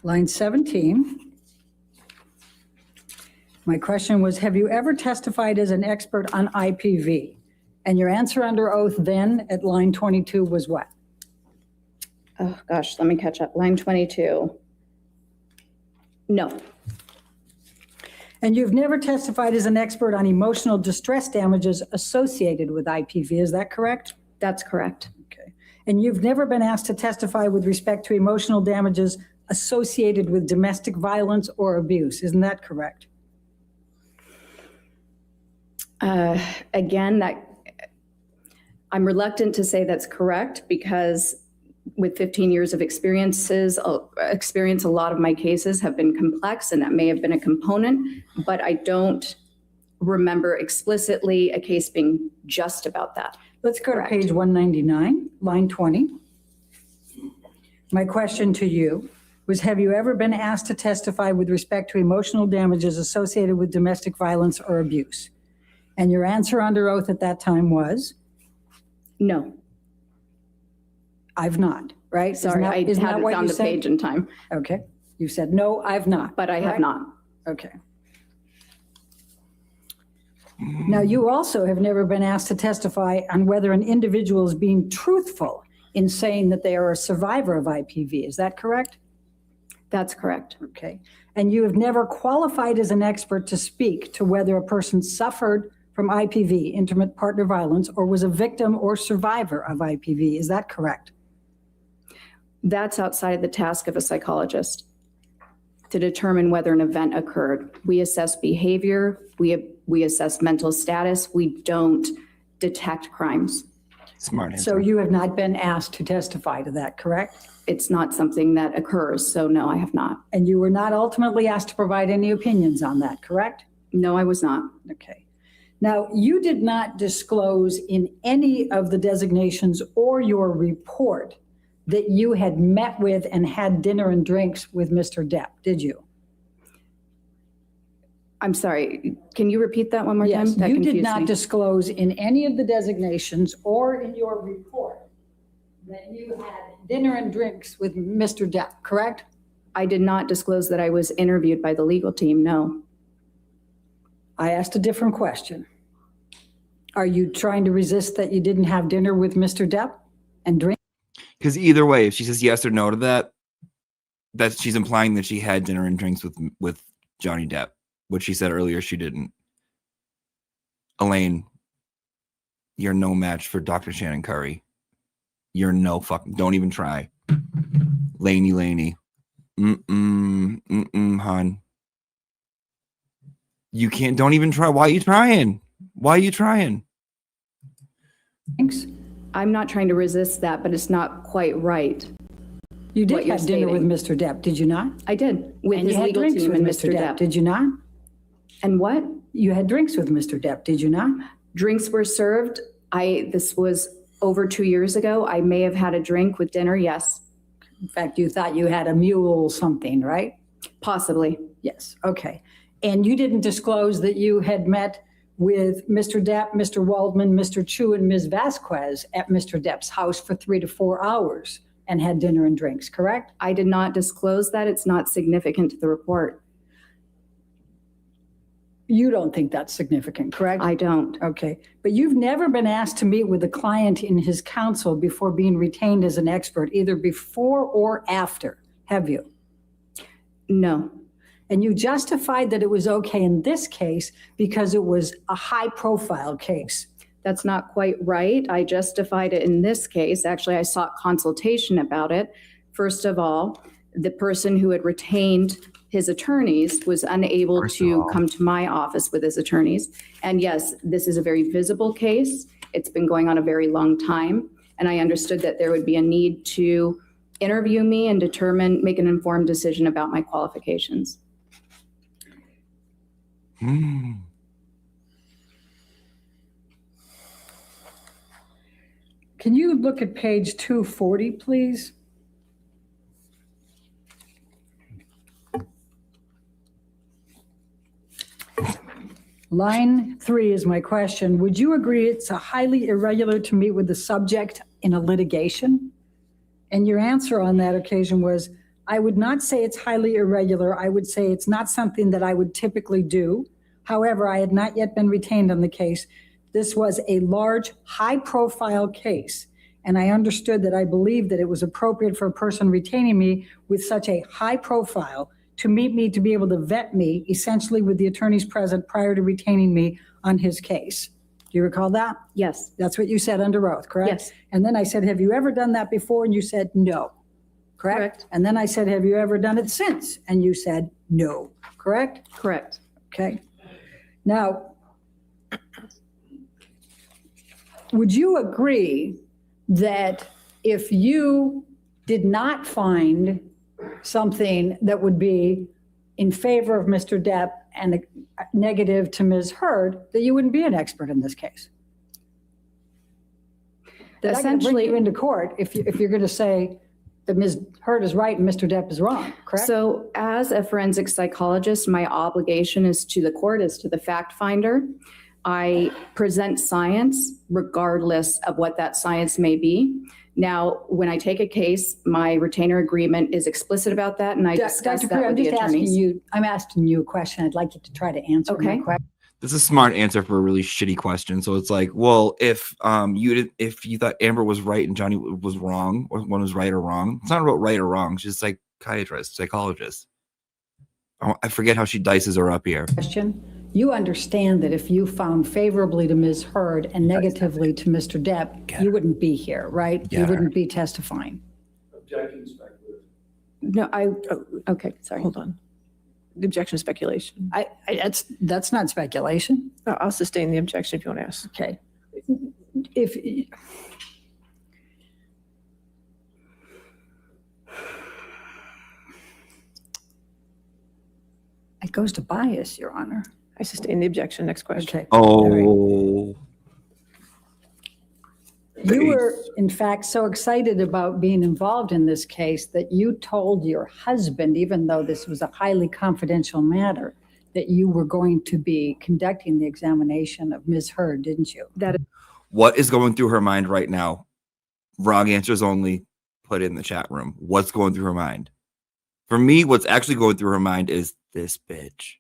Speaker 4: Line 17. My question was, have you ever testified as an expert on IPV? And your answer under oath then at line 22 was what?
Speaker 5: Oh, gosh, let me catch up. Line 22. No.
Speaker 4: And you've never testified as an expert on emotional distress damages associated with IPV, is that correct?
Speaker 5: That's correct.
Speaker 4: Okay. And you've never been asked to testify with respect to emotional damages associated with domestic violence or abuse, isn't that correct?
Speaker 5: Again, that I'm reluctant to say that's correct because with 15 years of experience, a lot of my cases have been complex, and that may have been a component, but I don't remember explicitly a case being just about that.
Speaker 4: Let's go
Speaker 5: Correct.
Speaker 4: to page 199, line 20. My question to you was, have you ever been asked to testify with respect to emotional damages associated with domestic violence or abuse? And your answer under oath at that time was,
Speaker 5: No,
Speaker 4: I've not, right?
Speaker 5: sorry, I
Speaker 4: Isn't that
Speaker 5: haven't
Speaker 4: what
Speaker 5: found
Speaker 4: you
Speaker 5: the
Speaker 4: said?
Speaker 5: page in time,
Speaker 4: Okay, you said, no, I've not.
Speaker 5: but I have
Speaker 4: correct?
Speaker 5: not.
Speaker 4: Okay. Now, you also have never been asked to testify on whether an individual is being truthful in saying that they are a survivor of IPV. Is that correct?
Speaker 5: That's correct.
Speaker 4: Okay. And you have never qualified as an expert to speak to whether a person suffered from IPV, intimate partner violence, or was a victim or survivor of IPV. Is that correct?
Speaker 5: That's outside the task of a psychologist to determine whether an event occurred. We assess behavior, we assess mental status, we don't detect crimes.
Speaker 2: Smart answer.
Speaker 4: So you have not been asked to testify to that, correct?
Speaker 5: It's not something that occurs, so no, I have not.
Speaker 4: And you were not ultimately asked to provide any opinions on that, correct?
Speaker 5: No, I was not.
Speaker 4: Okay. Now, you did not disclose in any of the designations or your report that you had met with and had dinner and drinks with Mr. Depp, did you?
Speaker 5: I'm sorry, can you repeat that one more
Speaker 4: Yes,
Speaker 5: time? That
Speaker 4: you did
Speaker 5: confused
Speaker 4: not
Speaker 5: me.
Speaker 4: disclose in any of the designations or in your report that you had dinner and drinks with Mr. Depp, correct?
Speaker 5: I did not disclose that I was interviewed by the legal team, no.
Speaker 4: I asked a different question. Are you trying to resist that you didn't have dinner with Mr. Depp and drink?
Speaker 2: Because either way, if she says yes or no to that, she's implying that she had dinner and drinks with Johnny Depp, which she said earlier she didn't. Elaine, you're no match for Dr. Shannon Curry. You're no fucking, don't even try. Laney. Hon. You can't, don't even try. Why are you trying? Why are you trying?
Speaker 4: Thanks.
Speaker 5: I'm not trying to resist that, but it's not quite right.
Speaker 4: You
Speaker 5: What
Speaker 4: did
Speaker 5: you're
Speaker 4: have dinner with
Speaker 5: stating.
Speaker 4: Mr. Depp, did you not?
Speaker 5: I did, with
Speaker 4: And
Speaker 5: his
Speaker 4: you had
Speaker 5: legal
Speaker 4: drinks
Speaker 5: team
Speaker 4: with
Speaker 5: and
Speaker 4: Mr.
Speaker 5: Mr.
Speaker 4: Depp,
Speaker 5: Depp.
Speaker 4: did you not?
Speaker 5: And what?
Speaker 4: You had drinks with Mr. Depp, did you not?
Speaker 5: Drinks were served. This was over 2 years ago. I may have had a drink with dinner, yes,
Speaker 4: In fact, you thought you had a mule something, right?
Speaker 5: possibly.
Speaker 4: Yes, okay. And you didn't disclose that you had met with Mr. Depp, Mr. Waldman, Mr. Chu, and Ms. Vasquez at Mr. Depp's house for 3 to 4 hours and had dinner and drinks, correct?
Speaker 5: I did not disclose that. It's not significant to the report.
Speaker 4: You don't think that's significant, correct?
Speaker 5: I don't.
Speaker 4: Okay, but you've never been asked to meet with a client in his counsel before being retained as an expert, either before or after, have you?
Speaker 5: No.
Speaker 4: And you justified that it was okay in this case because it was a high-profile case.
Speaker 5: That's not quite right. I justified it in this case. Actually, I sought consultation about it. First of all, the person who had retained his attorneys was unable to come to my office with his attorneys. And yes, this is a very visible case. It's been going on a very long time. And I understood that there would be a need to interview me and make an informed decision about my qualifications.
Speaker 2: Hmm.
Speaker 4: Can you look at page 240, please? Line 3 is my question. Would you agree it's a highly irregular to meet with the subject in a litigation? And your answer on that occasion was, I would not say it's highly irregular. I would say it's not something that I would typically do. However, I had not yet been retained on the case. This was a large, high-profile case, and I understood that I believed that it was appropriate for a person retaining me with such a high profile to meet me, to be able to vet me, essentially with the attorneys present prior to retaining me on his case. Do you recall that?
Speaker 5: Yes.
Speaker 4: That's what you said under oath, correct?
Speaker 5: Yes.
Speaker 4: And then I said, have you ever done that before? And you said, no. Correct?
Speaker 5: Correct.
Speaker 4: And then I said, have you ever done it since? And you said, no. Correct?
Speaker 5: Correct.
Speaker 4: Okay. Now, would you agree that if you did not find something that would be in favor of Mr. Depp and a negative to Ms. Heard, that you wouldn't be an expert in this case? That I can bring you into court if you're going to say that Ms. Heard is right and Mr. Depp is wrong, correct?
Speaker 5: So as a forensic psychologist, my obligation is to the court, is to the fact finder. I present science regardless of what that science may be. Now, when I take a case, my retainer agreement is explicit about that, and I discuss
Speaker 4: Dr.
Speaker 5: that
Speaker 4: Perry,
Speaker 5: with the attorneys.
Speaker 4: I'm asking you a question. I'd like you to try to answer my
Speaker 5: Okay.
Speaker 4: question.
Speaker 2: This is a smart answer for a really shitty question. So it's like, well, if you thought Amber was right and Johnny was wrong, or one was right or wrong, it's not about right or wrong. She's a psychiatrist, psychologist. I forget how she dices her up here.
Speaker 4: You understand that if you found favorably to Ms. Heard and negatively to Mr. Depp, you wouldn't be here, right? You wouldn't be testifying.
Speaker 6: Objection speculative.
Speaker 5: No, okay, sorry.
Speaker 3: Hold on. The objection is speculation.
Speaker 4: That's not speculation.
Speaker 3: I'll sustain the objection if you want to ask.
Speaker 4: Okay. If it goes to bias, Your Honor.
Speaker 3: I sustain the objection. Next question.
Speaker 4: Okay.
Speaker 2: Oh,
Speaker 4: You were, in fact, so excited about being involved in this case that you told your husband, even though this was a highly confidential matter, that you were going to be conducting the examination of Ms. Heard, didn't you?
Speaker 2: what is going through her mind right now? Wrong answers only. Put in the chat room. What's going through her mind? For me, what's actually going through her mind is this bitch.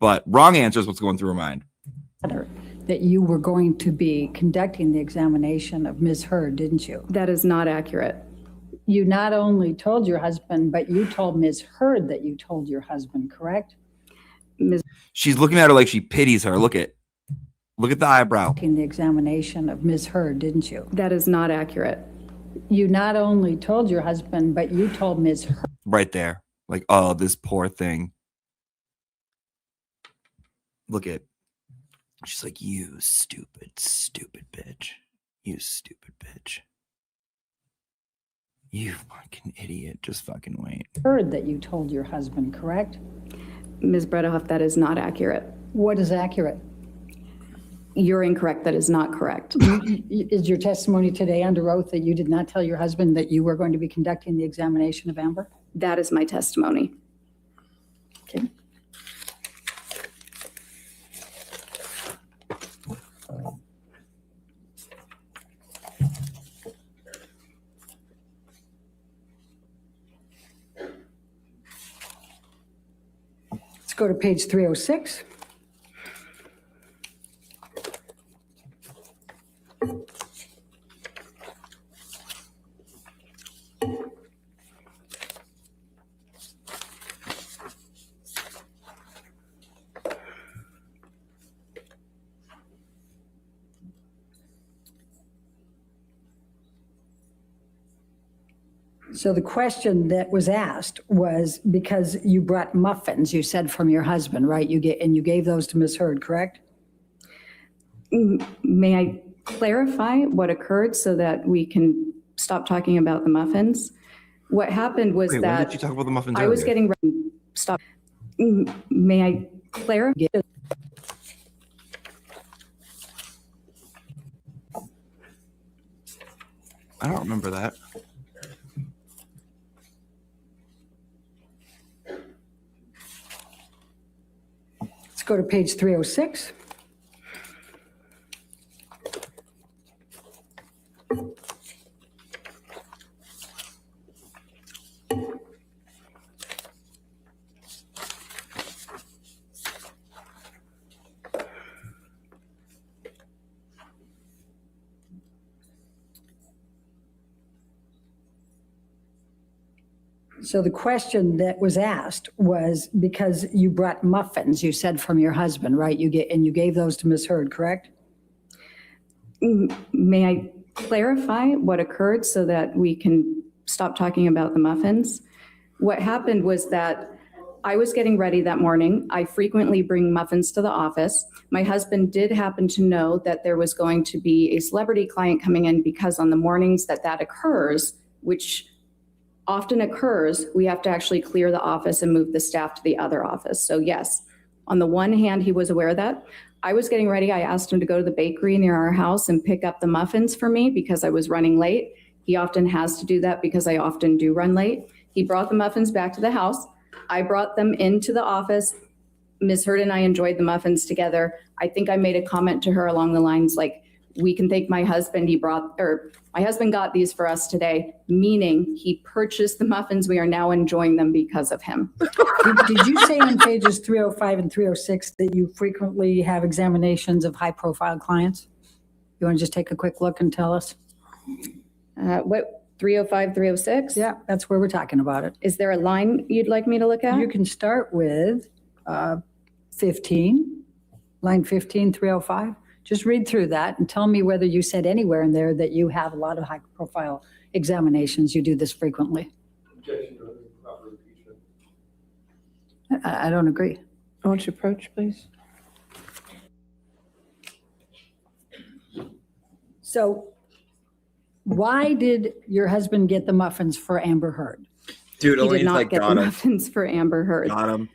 Speaker 2: But wrong answers, what's going through her mind?
Speaker 4: That you were going to be conducting the examination of Ms. Heard, didn't you?
Speaker 5: That is not accurate.
Speaker 4: You not only told your husband, but you told Ms. Heard that you told your husband, correct?
Speaker 2: She's looking at her like she pities her. Look at the eyebrow.
Speaker 4: In the examination of Ms. Heard, didn't you?
Speaker 5: That is not accurate.
Speaker 4: You not only told your husband, but you told Ms. Heard.
Speaker 2: Right there. Like, oh, this poor thing. Look at. She's like, you stupid bitch. You stupid bitch. You fucking idiot. Just fucking wait.
Speaker 4: Heard that you told your husband, correct?
Speaker 5: Ms. Bredehoff, that is not accurate.
Speaker 4: What is accurate?
Speaker 5: You're incorrect. That is not correct.
Speaker 4: Is your testimony today under oath that you did not tell your husband that you were going to be conducting the examination of Amber?
Speaker 5: That is my testimony.
Speaker 4: Okay. Let's go to page 306. So the question that was asked was because you brought muffins, you said, from your husband, right? You gave those to Ms. Heard, correct?
Speaker 5: May I clarify what occurred so that we can stop talking about the muffins? What happened was
Speaker 2: Wait,
Speaker 5: that
Speaker 2: when did you talk about the muffins
Speaker 5: I was
Speaker 2: earlier?
Speaker 5: getting ready. Stop. May I clarify?
Speaker 2: I don't remember that.
Speaker 4: Let's go to page 306. So the question that was asked was because you brought muffins, you said, from your husband, right? You gave those to Ms. Heard, correct?
Speaker 5: May I clarify what occurred so that we can stop talking about the muffins? What happened was that I was getting ready that morning. I frequently bring muffins to the office. My husband did happen to know that there was going to be a celebrity client coming in, because on the mornings that occurs, which often occurs, we have to actually clear the office and move the staff to the other office. So yes, on the one hand, he was aware of that. I was getting ready. I asked him to go to the bakery near our house and pick up the muffins for me because I was running late. He often has to do that because I often do run late. He brought the muffins back to the house. I brought them into the office. Ms. Hurd and I enjoyed the muffins together. I think I made a comment to her along the lines like, we can thank my husband. My husband got these for us today, meaning he purchased the muffins. We are now enjoying them because of him.
Speaker 4: Did you say on pages 305 and 306 that you frequently have examinations of high-profile clients? You want to just take a quick look and tell us?
Speaker 5: What, 305, 306?
Speaker 4: Yeah, that's where we're talking about it.
Speaker 5: Is there a line you'd like me to look at?
Speaker 4: You can start with 15, line 15, 305. Just read through that and tell me whether you said anywhere in there that you have a lot of high-profile examinations. You do this frequently.
Speaker 6: Objection to improper impeachment.
Speaker 4: I don't agree.
Speaker 3: I want you to approach, please.
Speaker 4: So why did your husband get the muffins for Amber Heard?
Speaker 2: Dude,
Speaker 5: He did
Speaker 2: Elaine's
Speaker 5: not
Speaker 2: like,
Speaker 5: get the
Speaker 2: got him.
Speaker 5: muffins for Amber Heard.
Speaker 2: Got him.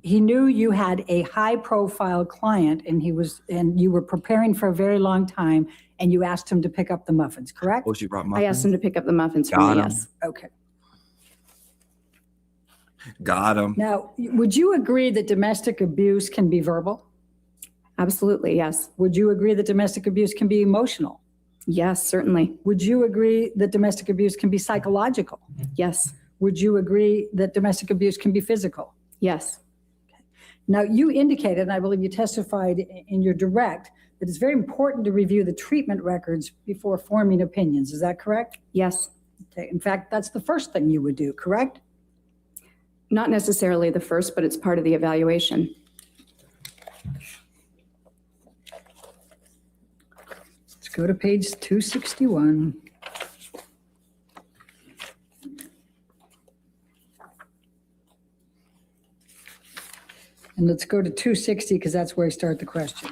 Speaker 4: He knew you had a high-profile client and you were preparing for a very long time and you asked him to pick up the muffins, correct?
Speaker 2: Oh, she brought
Speaker 5: I
Speaker 2: muffins.
Speaker 5: asked him to pick up the muffins for
Speaker 2: Got
Speaker 5: me,
Speaker 2: him.
Speaker 5: yes.
Speaker 4: Okay.
Speaker 2: Got him.
Speaker 4: Now, would you agree that domestic abuse can be verbal?
Speaker 5: Absolutely, yes.
Speaker 4: Would you agree that domestic abuse can be emotional?
Speaker 5: Yes, certainly.
Speaker 4: Would you agree that domestic abuse can be psychological?
Speaker 5: Yes,
Speaker 4: Would you agree that domestic abuse can be physical?
Speaker 5: yes,
Speaker 4: Now, you indicated, and I believe you testified in your direct, that it's very important to review the treatment records before forming opinions. Is that correct?
Speaker 5: yes.
Speaker 4: Okay. In fact, that's the first thing you would do, correct?
Speaker 5: Not necessarily the first, but it's part of the evaluation.
Speaker 4: Let's go to page 261. And let's go to 260 because that's where I start the question.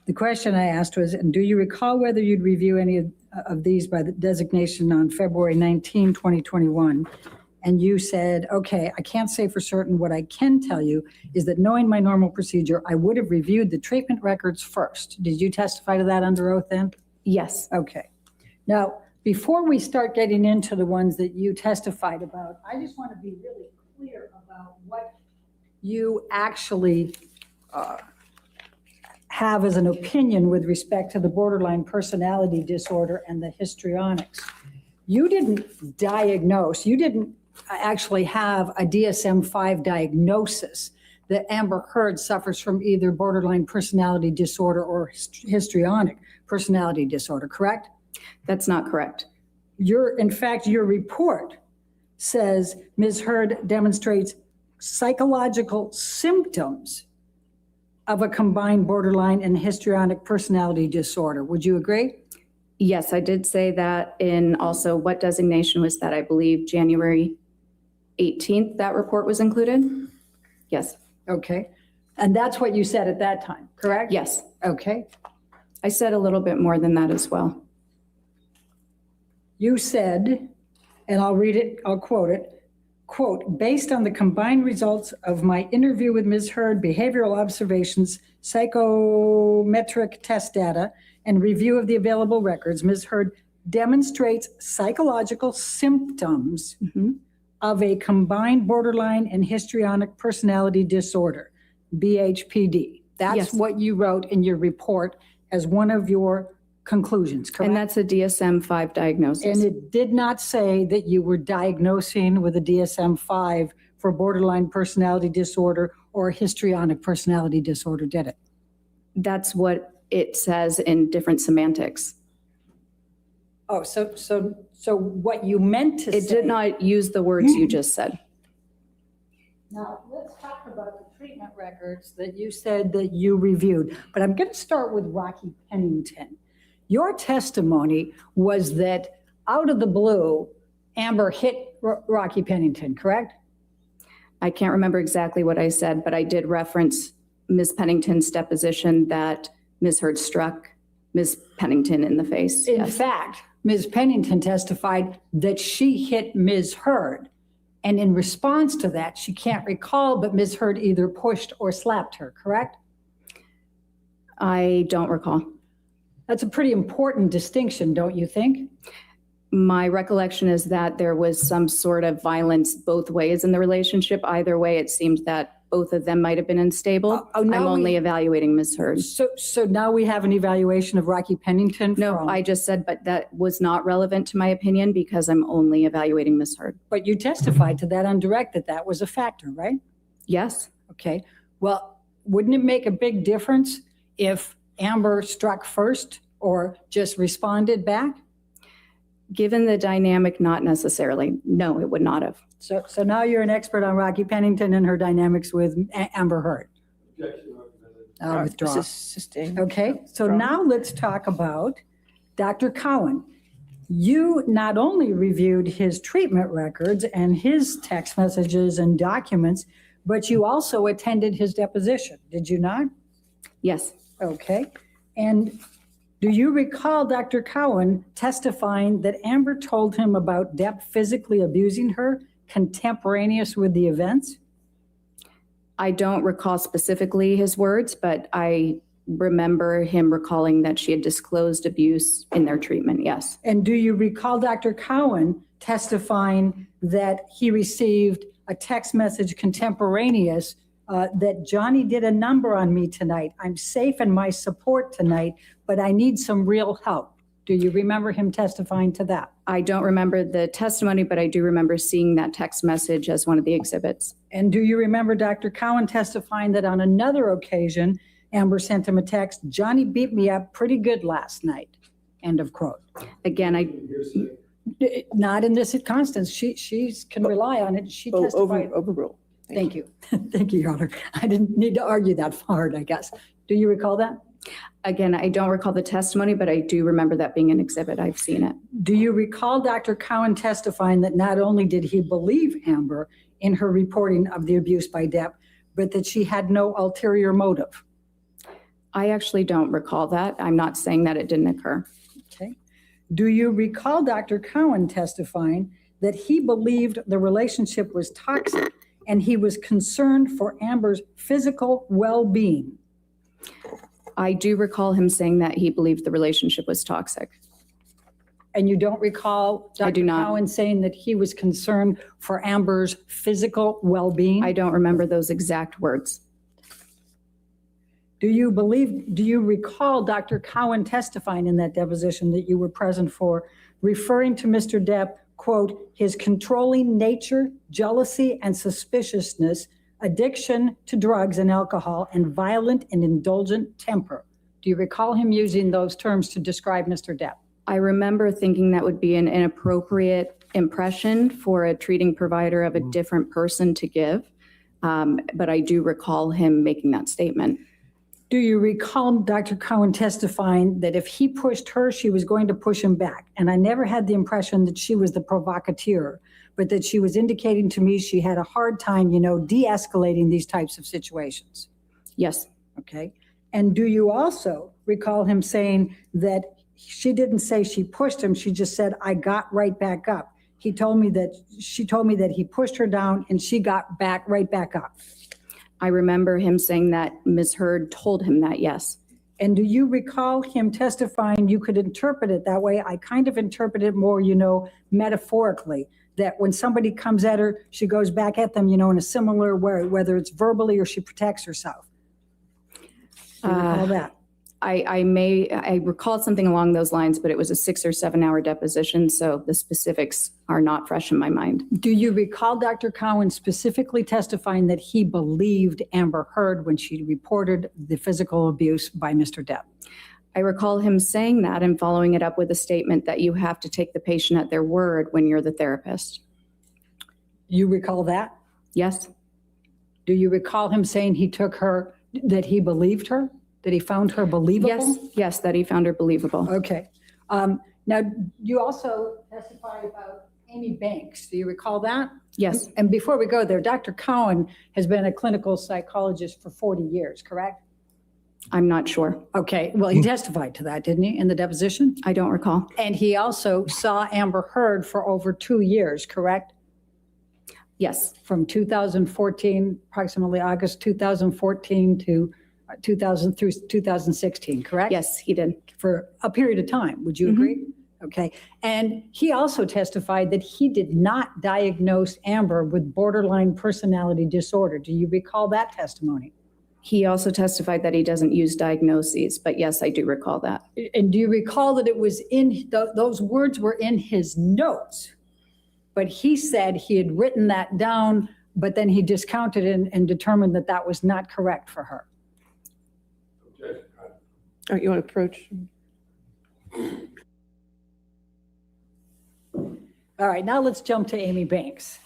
Speaker 4: The question I asked was, and do you recall whether you'd review any of these by the designation on February 19, 2021? And you said, okay, I can't say for certain. What I can tell you is that knowing my normal procedure, I would have reviewed the treatment records first. Did you testify to that under oath then?
Speaker 5: Yes,
Speaker 4: Okay. Now, before we start getting into the ones that you testified about, I just want to be really clear about what you actually have as an opinion with respect to the borderline personality disorder and the histrionics. You didn't diagnose, you didn't actually have a DSM-5 diagnosis that Amber Heard suffers from either borderline personality disorder or histrionic personality disorder, correct?
Speaker 5: that's not correct.
Speaker 4: In fact, your report says Ms. Heard demonstrates psychological symptoms of a combined borderline and histrionic personality disorder. Would you agree?
Speaker 5: Yes, I did say that in also what designation was that? I believe January 18th, that report was included? Yes,
Speaker 4: Okay. And that's what you said at that time, correct?
Speaker 5: yes.
Speaker 4: Okay.
Speaker 5: I said a little bit more than that as well.
Speaker 4: You said, and I'll read it, I'll quote it, quote, based on the combined results of my interview with Ms. Heard, behavioral observations, psychometric test data, and review of the available records, Ms. Heard demonstrates psychological symptoms of a combined borderline and histrionic personality disorder, BHPD. That's
Speaker 5: Yes.
Speaker 4: what you wrote in your report as one of your conclusions, correct?
Speaker 5: And that's a DSM-5 diagnosis.
Speaker 4: And it did not say that you were diagnosing with a DSM-5 for borderline personality disorder or histrionic personality disorder, did it?
Speaker 5: That's what it says in different semantics.
Speaker 4: Oh, so what you meant to say.
Speaker 5: It did not use the words you just said.
Speaker 4: Now, let's talk about the treatment records that you said that you reviewed. But I'm going to start with Rocky Pennington. Your testimony was that out of the blue, Amber hit Rocky Pennington, correct?
Speaker 5: I can't remember exactly what I said, but I did reference Ms. Pennington's deposition that Ms. Heard struck Ms. Pennington in the face.
Speaker 4: In
Speaker 5: Yes.
Speaker 4: fact, Ms. Pennington testified that she hit Ms. Heard. And in response to that, she can't recall, but Ms. Heard either pushed or slapped her, correct?
Speaker 5: I don't recall.
Speaker 4: That's a pretty important distinction, don't you think?
Speaker 5: My recollection is that there was some sort of violence both ways in the relationship. Either way, it seemed that both of them might have been unstable. I'm
Speaker 4: now
Speaker 5: only evaluating Ms. Heard.
Speaker 4: So now we have an evaluation of Rocky Pennington?
Speaker 5: No, I just said, but that was not relevant to my opinion because I'm only evaluating Ms. Heard.
Speaker 4: But you testified to that on direct that that was a factor, right?
Speaker 5: Yes.
Speaker 4: Okay. Well, wouldn't it make a big difference if Amber struck first or just responded back?
Speaker 5: Given the dynamic, not necessarily. No, it would not have.
Speaker 4: So now you're an expert on Rocky Pennington and her dynamics with Amber Heard.
Speaker 6: Objection recommended.
Speaker 4: I'll withdraw.
Speaker 3: Sustained.
Speaker 4: Okay, so now let's talk about Dr. Cowan. You not only reviewed his treatment records and his text messages and documents, but you also attended his deposition, did you not?
Speaker 5: Yes.
Speaker 4: Okay, and do you recall Dr. Cowan testifying that Amber told him about Depp physically abusing her contemporaneous with the events?
Speaker 5: I don't recall specifically his words, but I remember him recalling that she had disclosed abuse in their treatment. Yes.
Speaker 4: And do you recall Dr. Cowan testifying that he received a text message contemporaneous that Johnny did a number on me tonight. I'm safe in my support tonight, but I need some real help. Do you remember him testifying to that?
Speaker 5: I don't remember the testimony, but I do remember seeing that text message as one of the exhibits.
Speaker 4: And do you remember Dr. Cowan testifying that on another occasion, Amber sent him a text, Johnny beat me up pretty good last night, end of quote.
Speaker 5: Again,
Speaker 6: Hearsay.
Speaker 4: Not in this Constance, she can rely on it. She testified.
Speaker 3: Overruled.
Speaker 4: Thank you. Thank you, Your Honor. I didn't need to argue that hard, I guess. Do you recall that?
Speaker 5: Again, I don't recall the testimony, but I do remember that being an exhibit. I've seen it.
Speaker 4: Do you recall Dr. Cowan testifying that not only did he believe Amber in her reporting of the abuse by Depp, but that she had no ulterior motive?
Speaker 5: I actually don't recall that. I'm not saying that it didn't occur.
Speaker 4: Okay. Do you recall Dr. Cowan testifying that he believed the relationship was toxic and he was concerned for Amber's physical well-being?
Speaker 5: I do recall him saying that he believed the relationship was toxic.
Speaker 4: And you don't recall
Speaker 5: I do
Speaker 4: Dr.
Speaker 5: not.
Speaker 4: Cowan saying that he was concerned for Amber's physical well-being?
Speaker 5: I don't remember those exact words.
Speaker 4: Do you recall Dr. Cowan testifying in that deposition that you were present for, referring to Mr. Depp, quote, his controlling nature, jealousy and suspiciousness, addiction to drugs and alcohol, and violent and indulgent temper? Do you recall him using those terms to describe Mr. Depp?
Speaker 5: I remember thinking that would be an inappropriate impression for a treating provider of a different person to give. But I do recall him making that statement.
Speaker 4: Do you recall Dr. Cowan testifying that if he pushed her, she was going to push him back? And I never had the impression that she was the provocateur, but that she was indicating to me she had a hard time, de-escalating these types of situations.
Speaker 5: Yes.
Speaker 4: Okay. And do you also recall him saying that she didn't say she pushed him, she just said, I got right back up? She told me that he pushed her down and she got right back up.
Speaker 5: I remember him saying that Ms. Heard told him that, yes.
Speaker 4: And do you recall him testifying, you could interpret it that way? I kind of interpret it more, metaphorically, that when somebody comes at her, she goes back at them, in a similar way, whether it's verbally or she protects herself. Do you recall that?
Speaker 5: I recall something along those lines, but it was a 6 or 7 hour deposition, so the specifics are not fresh in my mind.
Speaker 4: Do you recall Dr. Cowan specifically testifying that he believed Amber Heard when she reported the physical abuse by Mr. Depp?
Speaker 5: I recall him saying that and following it up with a statement that you have to take the patient at their word when you're the therapist.
Speaker 4: You recall that?
Speaker 5: Yes.
Speaker 4: Do you recall him saying that he believed her? That he found her believable?
Speaker 5: Yes, that he found her believable.
Speaker 4: Okay. Now, you also testified about Amy Banks. Do you recall that?
Speaker 5: Yes,
Speaker 4: And before we go there, Dr. Cowan has been a clinical psychologist for 40 years, correct?
Speaker 5: I'm not sure.
Speaker 4: Okay, well, he testified to that, didn't he, in the deposition?
Speaker 5: I don't recall.
Speaker 4: And he also saw Amber Heard for over 2 years, correct?
Speaker 5: Yes,
Speaker 4: From 2014, approximately August 2014 to 2000 through 2016, correct?
Speaker 5: yes, he did.
Speaker 4: For a period of time, would you agree? Okay, and he also testified that he did not diagnose Amber with borderline personality disorder. Do you recall that testimony?
Speaker 5: He also testified that he doesn't use diagnoses, but yes, I do recall that.
Speaker 4: And do you recall that it was in, those words were in his notes? But he said he had written that down, but then he discounted it and determined that that was not correct for her.
Speaker 6: Objection.
Speaker 3: All right, you want to approach?
Speaker 4: All right, now let's jump to Amy Banks.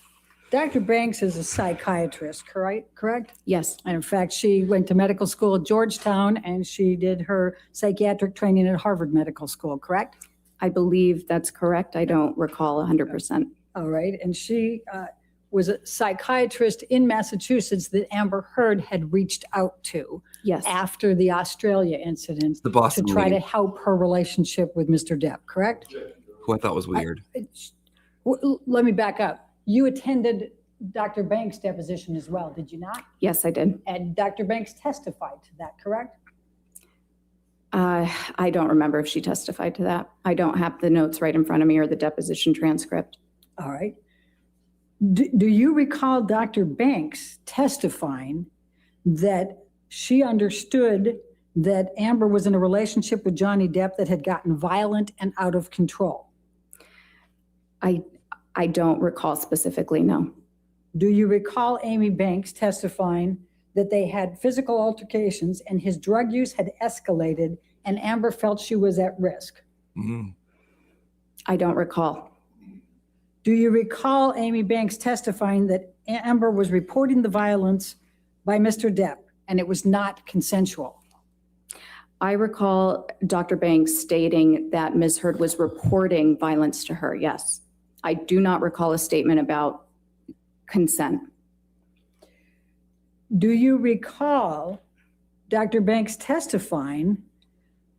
Speaker 4: Dr. Banks is a psychiatrist, correct?
Speaker 5: Yes,
Speaker 4: And in fact, she went to medical school at Georgetown and she did her psychiatric training at Harvard Medical School, correct?
Speaker 5: I believe that's correct. I don't recall 100%.
Speaker 4: All right, and she was a psychiatrist in Massachusetts that Amber Heard had reached out to
Speaker 5: Yes,
Speaker 4: after the Australia incident
Speaker 2: The
Speaker 4: to
Speaker 2: Boston
Speaker 4: try to
Speaker 2: lady,
Speaker 4: help her relationship with Mr. Depp, correct?
Speaker 2: who I thought was weird.
Speaker 4: Let me back up. You attended Dr. Banks' deposition as well, did you not?
Speaker 5: yes, I did.
Speaker 4: And Dr. Banks testified to that, correct?
Speaker 5: I don't remember if she testified to that. I don't have the notes right in front of me or the deposition transcript.
Speaker 4: All right. Do you recall Dr. Banks testifying that she understood that Amber was in a relationship with Johnny Depp that had gotten violent and out of control?
Speaker 5: I don't recall specifically, no.
Speaker 4: Do you recall Amy Banks testifying that they had physical altercations and his drug use had escalated and Amber felt she was at risk?
Speaker 2: Mhm.
Speaker 5: I don't recall.
Speaker 4: Do you recall Amy Banks testifying that Amber was reporting the violence by Mr. Depp and it was not consensual?
Speaker 5: I recall Dr. Banks stating that Ms. Heard was reporting violence to her, yes. I do not recall a statement about consent.
Speaker 4: Do you recall Dr. Banks testifying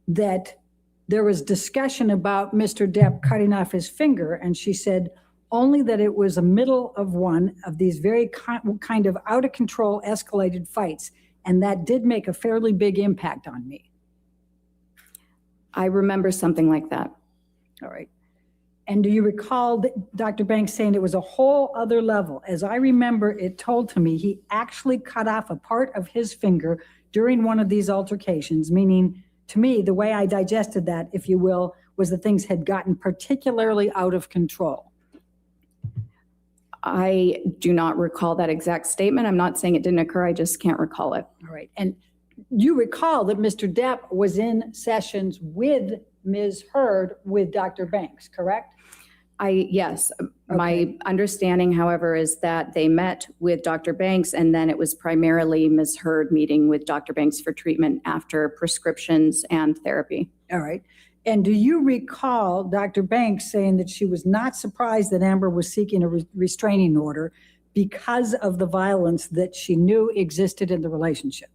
Speaker 4: that there was discussion about Mr. Depp cutting off his finger, and she said only that it was a middle of one of these very kind of out of control escalated fights, and that did make a fairly big impact on me?
Speaker 5: I remember something like that.
Speaker 4: All right. And do you recall Dr. Banks saying it was a whole other level? As I remember, it told to me he actually cut off a part of his finger during one of these altercations, meaning to me, the way I digested that, if you will, was that things had gotten particularly out of control.
Speaker 5: I do not recall that exact statement. I'm not saying it didn't occur. I just can't recall it.
Speaker 4: All right. And you recall that Mr. Depp was in sessions with Ms. Heard with Dr. Banks, correct?
Speaker 5: Yes. My
Speaker 4: Okay.
Speaker 5: understanding, however, is that they met with Dr. Banks and then it was primarily Ms. Heard meeting with Dr. Banks for treatment after prescriptions and therapy.
Speaker 4: All right. And do you recall Dr. Banks saying that she was not surprised that Amber was seeking a restraining order because of the violence that she knew existed in the relationship?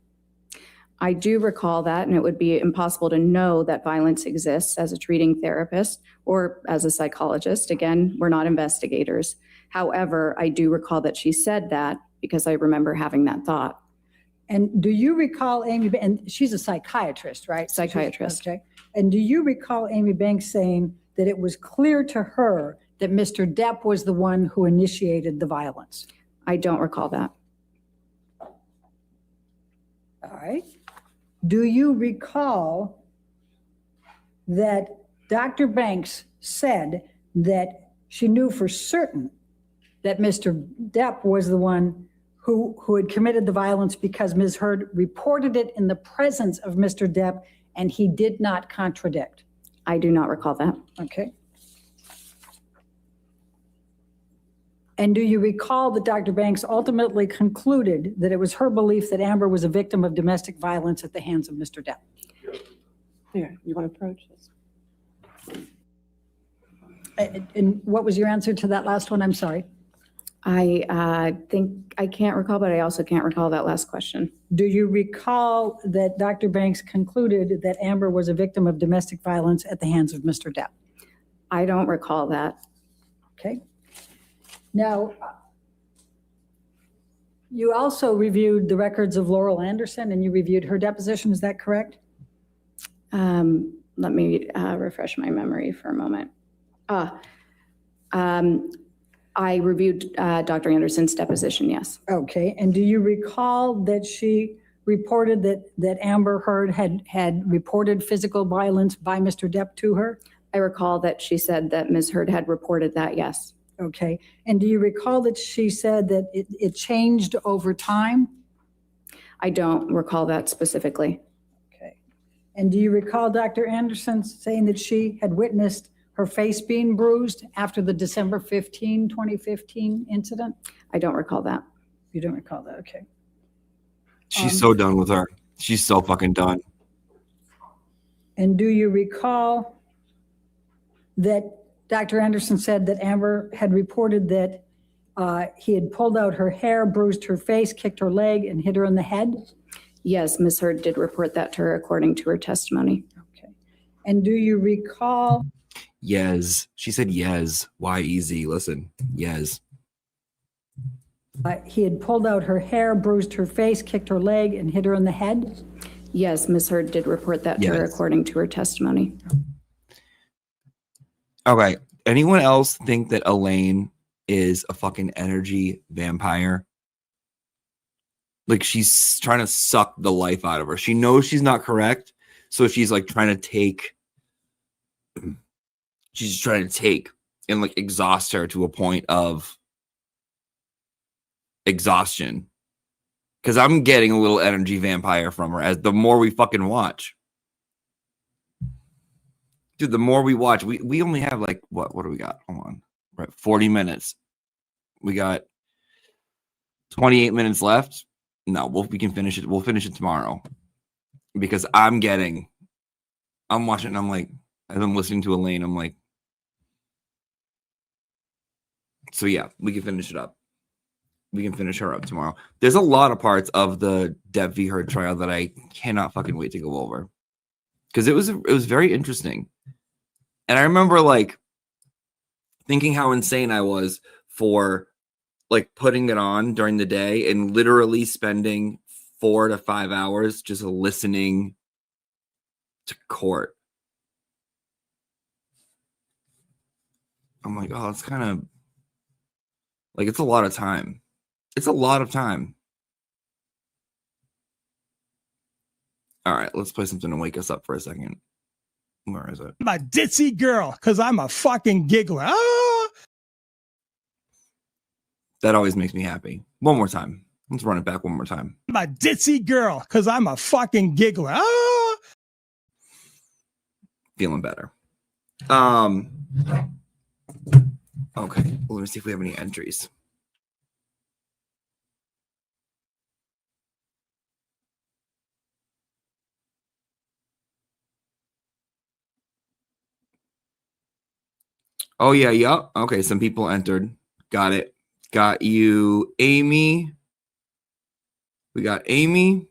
Speaker 5: I do recall that, and it would be impossible to know that violence exists as a treating therapist or as a psychologist. Again, we're not investigators. However, I do recall that she said that because I remember having that thought.
Speaker 4: And do you recall Amy, and she's a psychiatrist, right?
Speaker 5: Psychiatrist.
Speaker 4: Okay. And do you recall Amy Banks saying that it was clear to her that Mr. Depp was the one who initiated the violence?
Speaker 5: I don't recall that.
Speaker 4: All right. Do you recall that Dr. Banks said that she knew for certain that Mr. Depp was the one who had committed the violence because Ms. Heard reported it in the presence of Mr. Depp and he did not contradict?
Speaker 5: I do not recall that.
Speaker 4: Okay. And do you recall that Dr. Banks ultimately concluded that it was her belief that Amber was a victim of domestic violence at the hands of Mr. Depp?
Speaker 3: Here, you want to approach this?
Speaker 4: And what was your answer to that last one? I'm sorry.
Speaker 5: I think I can't recall, but I also can't recall that last question.
Speaker 4: Do you recall that Dr. Banks concluded that Amber was a victim of domestic violence at the hands of Mr. Depp?
Speaker 5: I don't recall that.
Speaker 4: Okay. Now, you also reviewed the records of Laurel Anderson and you reviewed her deposition. Is that correct?
Speaker 5: Let me refresh my memory for a moment. I reviewed Dr. Anderson's deposition, yes.
Speaker 4: Okay. And do you recall that she reported that Amber Heard had reported physical violence by Mr. Depp to her?
Speaker 5: I recall that she said that Ms. Heard had reported that, yes.
Speaker 4: Okay. And do you recall that she said that it changed over time?
Speaker 5: I don't recall that specifically.
Speaker 4: Okay. And do you recall Dr. Anderson saying that she had witnessed her face being bruised after the December 15, 2015 incident?
Speaker 5: I don't recall that.
Speaker 4: You don't recall that, okay.
Speaker 2: She's so done with her. She's so fucking done.
Speaker 4: And do you recall that Dr. Anderson said that Amber had reported that he had pulled out her hair, bruised her face, kicked her leg, and hit her in the head?
Speaker 5: Yes, Ms. Heard did report that to her according to her testimony.
Speaker 4: Okay. And do you recall?
Speaker 2: Yes. She said yes. Why easy? Listen, yes.
Speaker 4: He had pulled out her hair, bruised her face, kicked her leg, and hit her in the head?
Speaker 5: Yes, Ms. Heard did report that to her
Speaker 2: Yes.
Speaker 5: according to her testimony.
Speaker 2: Okay. Anyone else think that Elaine is a fucking energy vampire? Like she's trying to suck the life out of her. She knows she's not correct. So she's like trying to take and like exhaust her to a point of exhaustion. Because I'm getting a little energy vampire from her as the more we fucking watch. Dude, the more we watch, we only have like, what do we got? Hold on. Right, 40 minutes. We got 28 minutes left. No, we can finish it. We'll finish it tomorrow. Because I'm watching and I'm like, as I'm listening to Elaine, I'm like, so yeah, we can finish it up. We can finish her up tomorrow. There's a lot of parts of the Depp v. Heard trial that I cannot fucking wait to go over. Because it was very interesting. And I remember like thinking how insane I was for like putting it on during the day and literally spending 4 to 5 hours just listening to court. I'm like, oh, it's kind of like, it's a lot of time. It's a lot of time. All right, let's play something to wake us up for a second. Where is it?
Speaker 7: I'm a ditzy girl because I'm a fucking giggler. Ah!
Speaker 2: That always makes me happy. One more time. Let's run it back one more time.
Speaker 7: I'm a ditzy girl because I'm a fucking giggler. Ah!
Speaker 2: Feeling better. Okay, let me see if we have any entries. Oh, yeah. Okay, some people entered. Got it. Got you, Amy. We got Amy,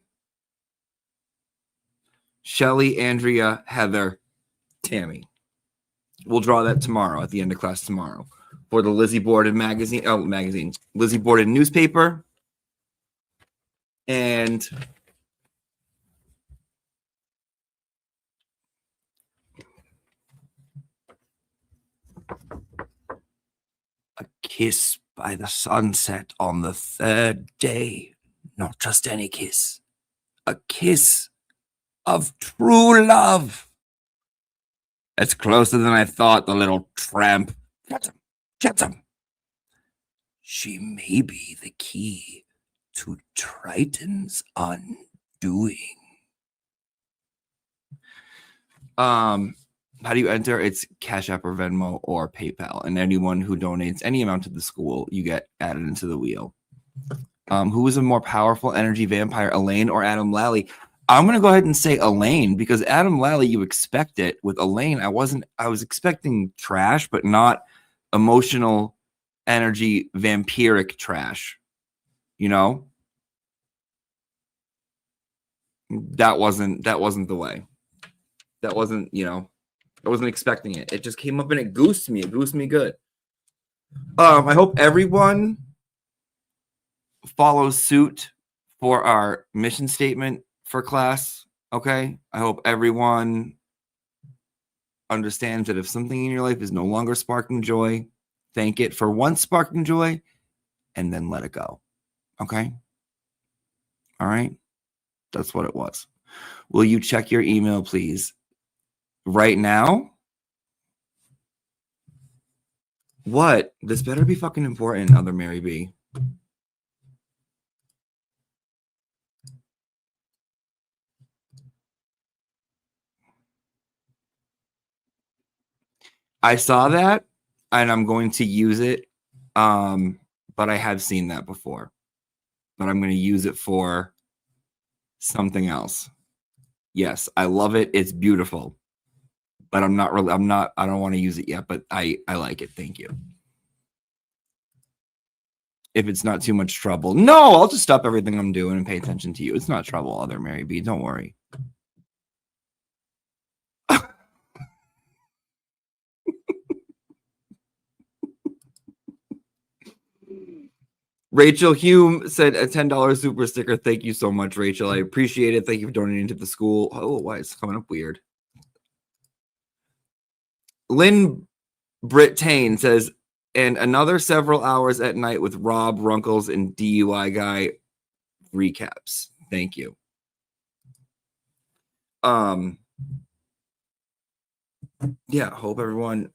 Speaker 2: Shelly, Andrea, Heather, Tammy. We'll draw that tomorrow at the end of class tomorrow for the Lizzie Borden magazine. Lizzie Borden newspaper. And a kiss by the sunset on the third day. Not just any kiss. A kiss of true love. That's closer than I thought, the little tramp. Catch him. She may be the key to Triton's undoing. How do you enter? It's Cash App or Venmo or PayPal. And anyone who donates any amount to the school, you get added into the wheel. Who is a more powerful energy vampire, Elaine or Adam Lally? I'm gonna go ahead and say Elaine, because Adam Lally, you expect it. With Elaine, I was expecting trash, but not emotional energy vampiric trash. You know? That wasn't the way. That wasn't, I wasn't expecting it. It just came up and it goosed me. It goosed me good. I hope everyone follows suit for our mission statement for class. Okay. I hope everyone understands that if something in your life is no longer sparking joy, thank it for once sparking joy and then let it go. Okay. All right. That's what it was. Will you check your email, please? Right now? What? This better be fucking important, other Mary B. I saw that and I'm going to use it. But I have seen that before. But I'm going to use it for something else. Yes, I love it. It's beautiful. But I don't want to use it yet, but I like it. Thank you. If it's not too much trouble. No, I'll just stop everything I'm doing and pay attention to you. It's not trouble, other Mary B. Don't worry. Rachel Hume said a $10 super sticker. Thank you so much, Rachel. I appreciate it. Thank you for donating to the school. Oh, why is it coming up weird? Lynn Brittane says, and another several hours at night with Rob, Runkles, and DUI guy recaps. Thank you. Yeah, hope everyone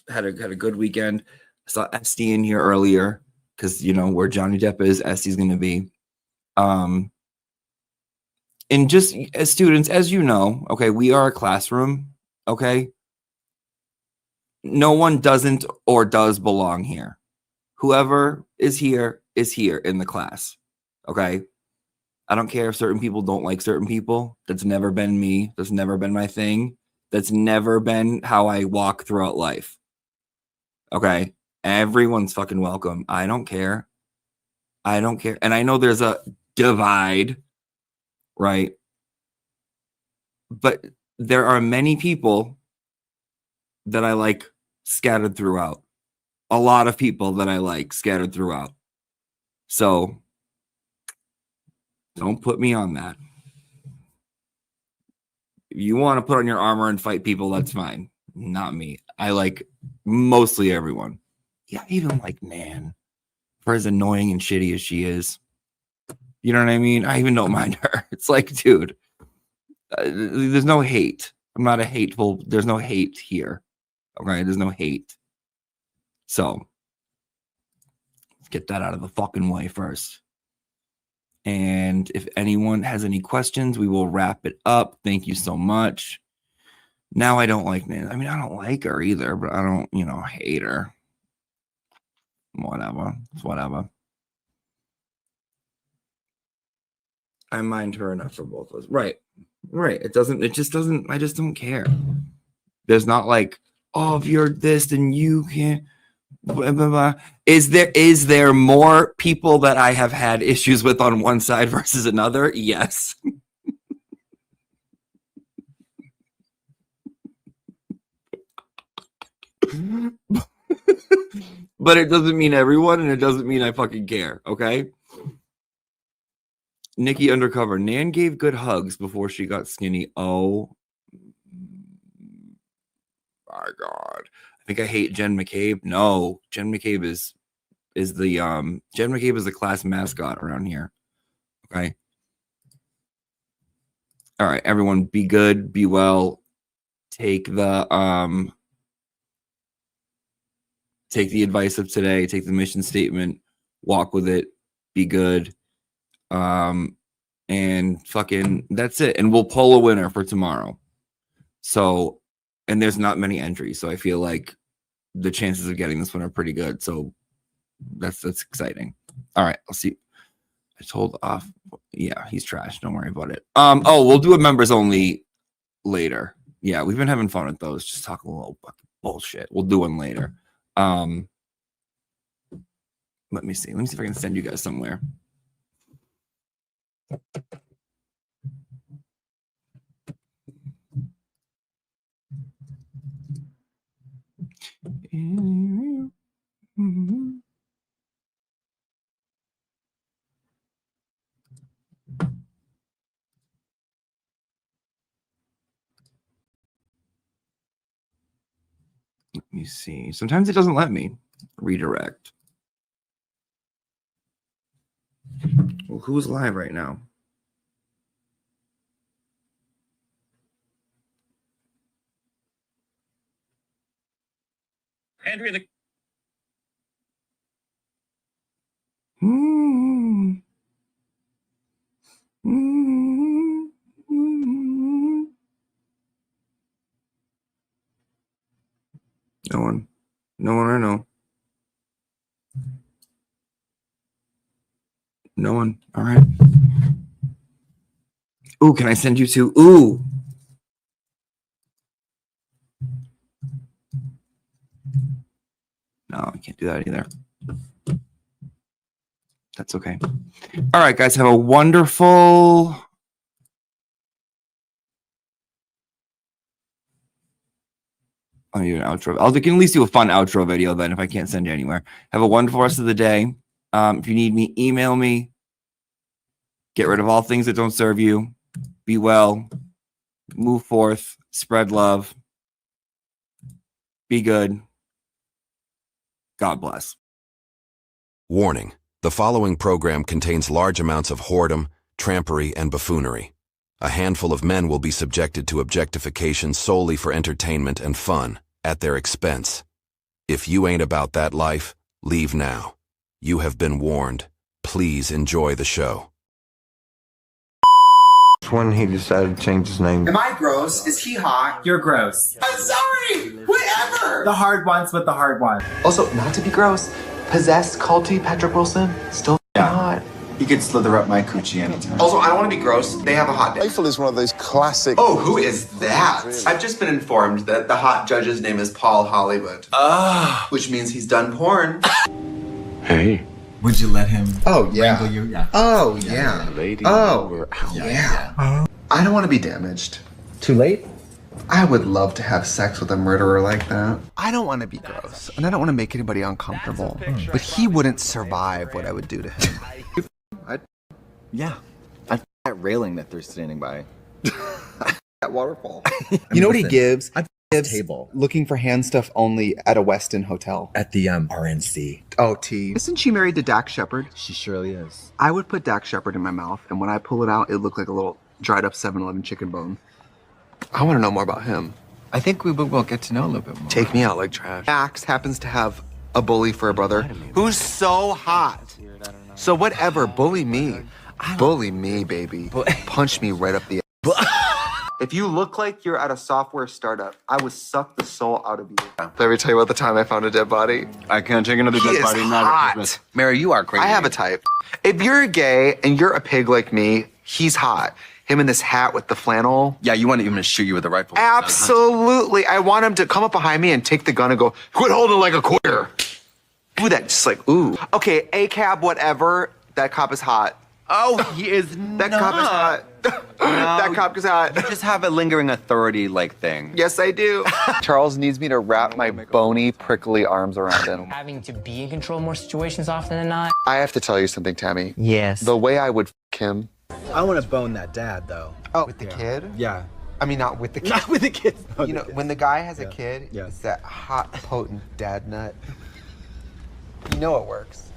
Speaker 2: had a good weekend. I saw SD in here earlier because where Johnny Depp is, SD's gonna be. And just as students, as you know, okay, we are a classroom, okay. No one doesn't or does belong here. Whoever is here in the class, okay. I don't care if certain people don't like certain people. That's never been me. That's never been my thing. That's never been how I walk throughout life. Okay. Everyone's fucking welcome. I don't care. And I know there's a divide, right? But there are many people that I like scattered throughout. A lot of people that I like scattered throughout. So don't put me on that. If you want to put on your armor and fight people, that's fine. Not me. I like mostly everyone. Yeah, even like Nan, for as annoying and shitty as she is. You know what I mean? I even don't mind her. It's like, dude, there's no hate. I'm not a hateful. There's no hate here. Okay, there's no hate. So let's get that out of the fucking way first. And if anyone has any questions, we will wrap it up. Thank you so much. Now I don't like Nan. I mean, I don't like her either, but I don't, hate her. Whatever. It's whatever. I mind her enough for both of us. Right. I just don't care. There's not like, oh, if you're this, then you can't. Blah, blah, blah. Is there more people that I have had issues with on one side versus another? Yes. But it doesn't mean everyone, and it doesn't mean I fucking care, okay? Nikki Undercover. Nan gave good hugs before she got skinny. Oh my God. I think I hate Jen McCabe. No, Jen McCabe is the class mascot around here. Okay. All right, everyone, be good, be well. Take the advice of today, take the mission statement, walk with it, be good. And fucking that's it. And we'll poll a winner for tomorrow. So, and there's not many entries, so I feel like the chances of getting this one are pretty good. So that's exciting. All right, I'll see. I told off. Yeah, he's trash. Don't worry about it. Oh, we'll do a members only later. Yeah, we've been having fun with those. Just talk a little bullshit. We'll do one later. Let me see. Let me see if I can send you guys somewhere. Let me see. Sometimes it doesn't let me redirect. Well, who's live right now?
Speaker 8: Andrea, the
Speaker 2: No one. No one I know. No one. All right. Ooh, can I send you to? Ooh. No, I can't do that either. That's okay. All right, guys, have a wonderful... I'll do an outro. I can at least do a fun outro video then if I can't send you anywhere. Have a wonderful rest of the day. If you need me, email me. Get rid of all things that don't serve you. Be well. Move forth. Spread love. Be good. God bless.
Speaker 9: Warning: the following program contains large amounts of whoredom, trampery, and buffoonery. A handful of men will be subjected to objectification solely for entertainment and fun, at their expense. If you ain't about that life, leave now. You have been warned. Please enjoy the show.
Speaker 10: When he decided to change his name.
Speaker 11: Am I gross? Is he hot?
Speaker 12: You're gross.
Speaker 11: I'm sorry! Whatever!
Speaker 12: The hard ones with the hard ones.
Speaker 11: Also, not to be gross, possessed, culty Patrick Wilson, still hot.
Speaker 12: You could slither up my coochie anytime.
Speaker 11: Also, I don't want to be gross. They have a hot day.
Speaker 10: Eiffel is one of those classic...
Speaker 11: Oh, who is that? I've just been informed that the hot judge's name is Paul Hollywood. Which means he's done porn.
Speaker 10: Hey.
Speaker 12: Would you let him
Speaker 11: yeah.
Speaker 12: you? Yeah.
Speaker 11: Oh, yeah.
Speaker 10: Lady.
Speaker 11: Oh, yeah. I don't want to be damaged.
Speaker 12: Too late?
Speaker 11: I would love to have sex with a murderer like that.
Speaker 13: I don't want to be gross, and I don't want to make anybody uncomfortable, but he wouldn't survive what I would do to him.
Speaker 12: Yeah. I'd that railing that they're standing by.
Speaker 13: That waterfall.
Speaker 14: You know what he gives?
Speaker 12: I'd
Speaker 14: Gives
Speaker 12: table.
Speaker 14: looking for hand stuff only at a Westin hotel.
Speaker 12: At the RNC.
Speaker 13: Oh, T. Isn't she married to Dak Shepard?
Speaker 12: She surely is.
Speaker 13: I would put Dak Shepard in my mouth, and when I pull it out, it looked like a little dried up 7-Eleven chicken bone. I want to know more about him.
Speaker 12: I think we will get to know a little bit more.
Speaker 13: Take me out like trash. Max happens to have a bully for a brother who's so hot. So whatever, bully me. Bully me, baby. Punch me right up the ass. If you look like you're at a software startup, I would suck the soul out of you. Let me tell you about the time I found a dead body.
Speaker 10: I can't take another dead body. Not at Christmas.
Speaker 13: Mary, you are crazy. I have a type. If you're gay and you're a pig like me, he's hot. Him in this hat with the flannel.
Speaker 12: Yeah, you want him to shoot you with a rifle.
Speaker 13: Absolutely. I want him to come up behind me and take the gun and go, quit holding like a queer. Do that, just like, ooh. Okay, a cab, whatever. That cop is hot.
Speaker 12: Oh, he is
Speaker 13: That cop is hot. That cop is hot.
Speaker 12: You just have a lingering authority-like thing.
Speaker 13: Yes, I do. Charles needs me to wrap my bony, prickly arms around him.
Speaker 15: Having to be in control of more situations often than not.
Speaker 13: I have to tell you something, Tammy.
Speaker 15: Yes.
Speaker 13: The way I would f him.
Speaker 12: I want to bone that dad, though.
Speaker 13: Oh, with the kid?
Speaker 12: Yeah.
Speaker 13: I mean, not with the kid.
Speaker 12: Not with the kids.
Speaker 13: You know, when the guy has a kid,
Speaker 12: Yeah.
Speaker 13: it's that hot, potent dad nut. You know it works.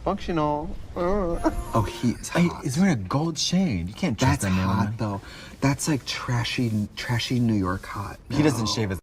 Speaker 13: Functional.
Speaker 12: Oh, he is hot. He's wearing a gold chain. You can't trust
Speaker 13: That's
Speaker 12: that man.
Speaker 13: hot, though. That's like trashy New York hot.
Speaker 12: He doesn't shave his